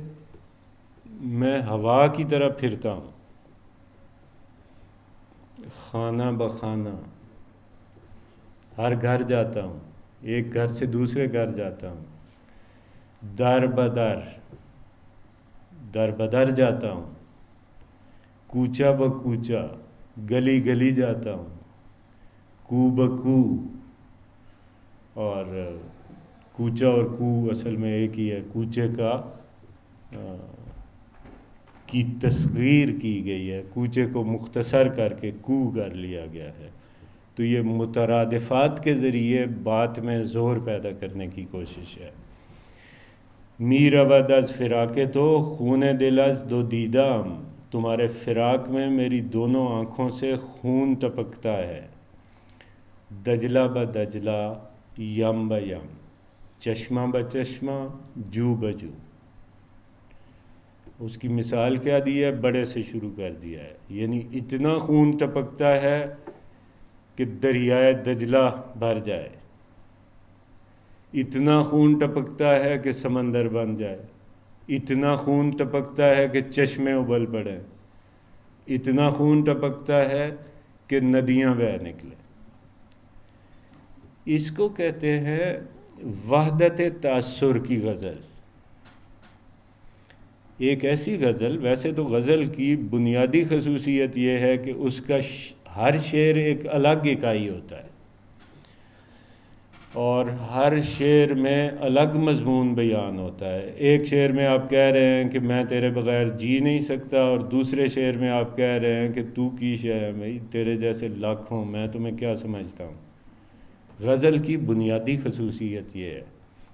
میں ہوا کی طرح پھرتا ہوں، خانہ بخانہ ہر گھر جاتا ہوں، ایک گھر سے دوسرے گھر جاتا ہوں، در بدر، در بدر جاتا ہوں، کوچا بکوچا، گلی گلی جاتا ہوں، کو بکو، اور کوچا اور کو اصل میں ایک ہی ہے، کوچے کا کی تصغیر کی گئی ہے، کوچے کو مختصر کر کے کو کر لیا گیا ہے. تو یہ مترادفات کے ذریعے بات میں زور پیدا کرنے کی کوشش ہے. می رود از فراق تو خون دل از دو دیدم، تمہارے فراق میں میری دونوں آنکھوں سے خون ٹپکتا ہے. دجلہ بدجلہ یم بیم، چشمہ بچشمہ جو بجو. اس کی مثال کیا دی ہے؟ بڑے سے شروع کر دیا ہے، یعنی اتنا خون ٹپکتا ہے کہ دریائے دجلہ بھر جائے، اتنا خون ٹپکتا ہے کہ سمندر بن جائے، اتنا خون ٹپکتا ہے کہ چشمے ابل پڑیں، اتنا خون ٹپکتا ہے کہ ندیاں بہہ نکلیں. اس کو کہتے ہیں وحدت تأثر کی غزل. ایک ایسی غزل، ویسے تو غزل کی بنیادی خصوصیت یہ ہے کہ اس کا ہر شعر ایک الگ اکائی ہوتا ہے اور ہر شعر میں الگ مضمون بیان ہوتا ہے. ایک شعر میں آپ کہہ رہے ہیں کہ میں تیرے بغیر جی نہیں سکتا، اور دوسرے شعر میں آپ کہہ رہے ہیں کہ تو کی شے ہے بھائی، تیرے جیسے لاکھ ہوں، میں تمہیں کیا سمجھتا ہوں. غزل کی بنیادی خصوصیت یہ ہے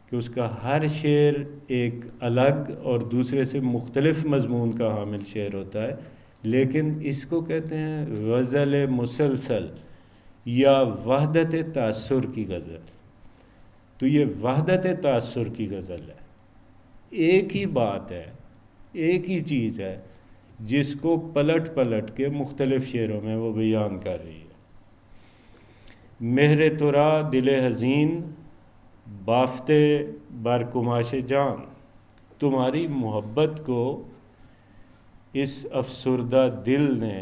کہ اس کا ہر شعر ایک الگ اور دوسرے سے مختلف مضمون کا حامل شعر ہوتا ہے، لیکن اس کو کہتے ہیں غزل مسلسل یا وحدت تأثر کی غزل. تو یہ وحدت تأثر کی غزل ہے، ایک ہی بات ہے، ایک ہی چیز ہے جس کو پلٹ پلٹ کے مختلف شعروں میں وہ بیان کر رہی ہے. مہر ترا دل حزین بافتے بر کماش جان، تمہاری محبت کو اس افسردہ دل نے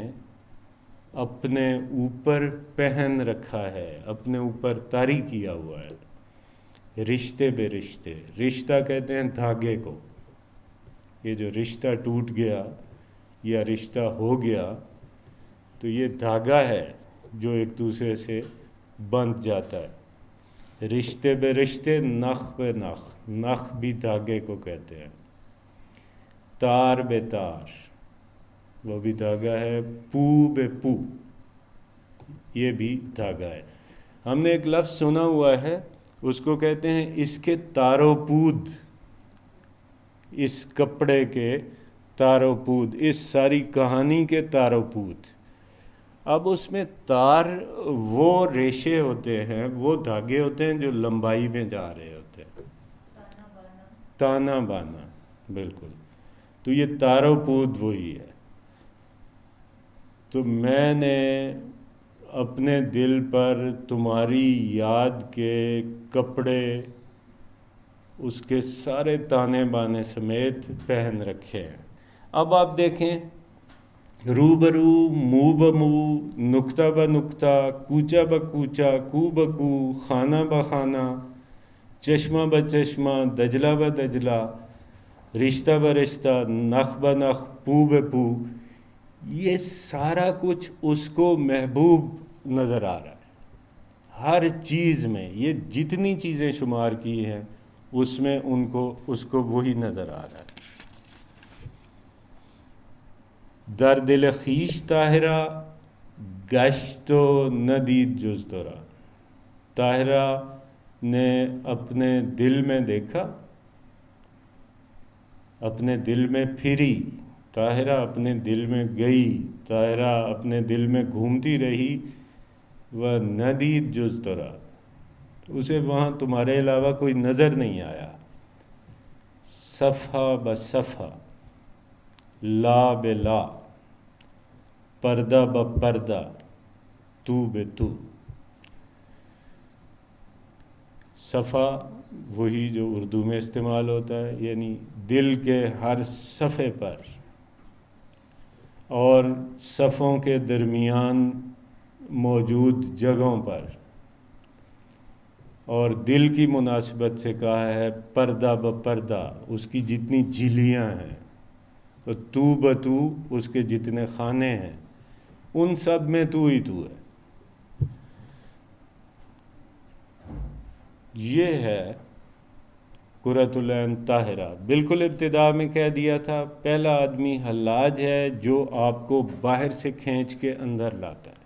اپنے اوپر پہن رکھا ہے، اپنے اوپر طاری کیا ہوا ہے. رشتے بے رشتے، رشتہ کہتے ہیں دھاگے کو، یہ جو رشتہ ٹوٹ گیا یا رشتہ ہو گیا تو یہ دھاگا ہے جو ایک دوسرے سے بندھ جاتا ہے. رشتے بے رشتے، نخ بے نخ، نخ بھی دھاگے کو کہتے ہیں. تار بے تار، وہ بھی دھاگا ہے. پو بے پو، یہ بھی دھاگا ہے. ہم نے ایک لفظ سنا ہوا ہے، اس کو کہتے ہیں اس کے تارو پود، اس کپڑے کے تارو پود، اس ساری کہانی کے تارو پود. اب اس میں تار وہ ریشے ہوتے ہیں، وہ دھاگے ہوتے ہیں جو لمبائی میں جا رہے ہوتے ہیں. تانا بانا، بالکل. تو یہ تارو پود وہی ہے. تو میں نے اپنے دل پر تمہاری یاد کے کپڑے اس کے سارے تانے بانے سمیت پہن رکھے ہیں. اب آپ دیکھیں، روبرو، منہ بمنہ، نکتہ بنکتہ، کوچہ بکوچہ، کو بکو، خانہ بخانہ، چشمہ بچشمہ، دجلہ بدجلہ، رشتہ برشتہ، نخ بنخ، پو بے پو، یہ سارا کچھ اس کو محبوب نظر آ رہا ہے. ہر چیز میں یہ جتنی چیزیں شمار کی ہیں اس میں اس کو وہی نظر آ رہا ہے. در دل خویش طاہرہ گشت و ندید جز ترا، طاہرہ نے اپنے دل میں دیکھا، اپنے دل میں پھری، طاہرہ اپنے دل میں گئی، طاہرہ اپنے دل میں گھومتی رہی. وہ ندید جز ترا، اسے وہاں تمہارے علاوہ کوئی نظر نہیں آیا. صفحہ بصفحہ، لا بلا، پردہ بپردہ، تو بے تو. صفحہ وہی جو اردو میں استعمال ہوتا ہے، یعنی دل کے ہر صفحے پر اور صفوں کے درمیان موجود جگہوں پر اور دل کی مناسبت سے کہا ہے پردہ بپردہ اس کی جتنی جھلیاں ہیں، تو بتو اس کے جتنے خانے ہیں، ان سب میں تو ہی تو ہے۔ یہ ہے قرۃ العین طاہرہ۔ بالکل ابتدا میں کہہ دیا تھا، پہلا آدمی حلاج ہے جو آپ کو باہر سے کھینچ کے اندر لاتا ہے۔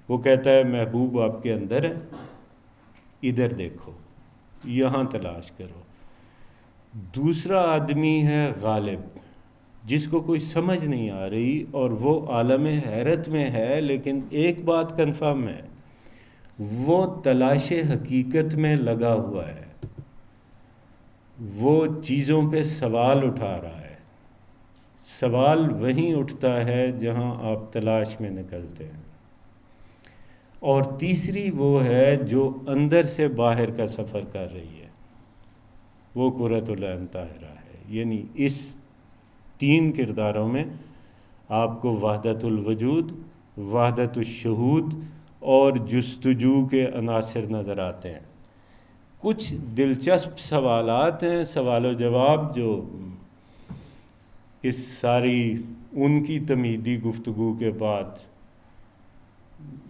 وہ کہتا ہے محبوب آپ کے اندر ہے، ادھر دیکھو، یہاں تلاش کرو۔ دوسرا آدمی ہے غالب، جس کو کوئی سمجھ نہیں آ رہی اور وہ عالم حیرت میں ہے، لیکن ایک بات کنفرم ہے، وہ تلاش حقیقت میں لگا ہوا ہے، وہ چیزوں پہ سوال اٹھا رہا ہے۔ سوال وہیں اٹھتا ہے جہاں آپ تلاش میں نکلتے ہیں۔ اور تیسری وہ ہے جو اندر سے باہر کا سفر کر رہی ہے، وہ قرۃ العین طاہرہ ہے۔ یعنی اس 3 کرداروں میں آپ کو وحدت الوجود، وحدت الشہود اور جستجو کے عناصر نظر آتے ہیں۔ کچھ دلچسپ سوالات ہیں، سوال و جواب، جو اس ساری ان کی تمہیدی گفتگو کے بعد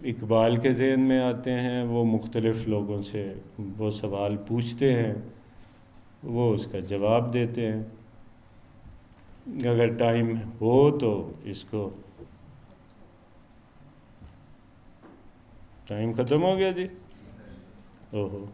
اقبال کے ذہن میں آتے ہیں۔ وہ مختلف لوگوں سے وہ سوال پوچھتے ہیں، وہ اس کا جواب دیتے ہیں۔ اگر ٹائم ہو تو اس کو، ٹائم ختم ہو گیا جی، اوہو۔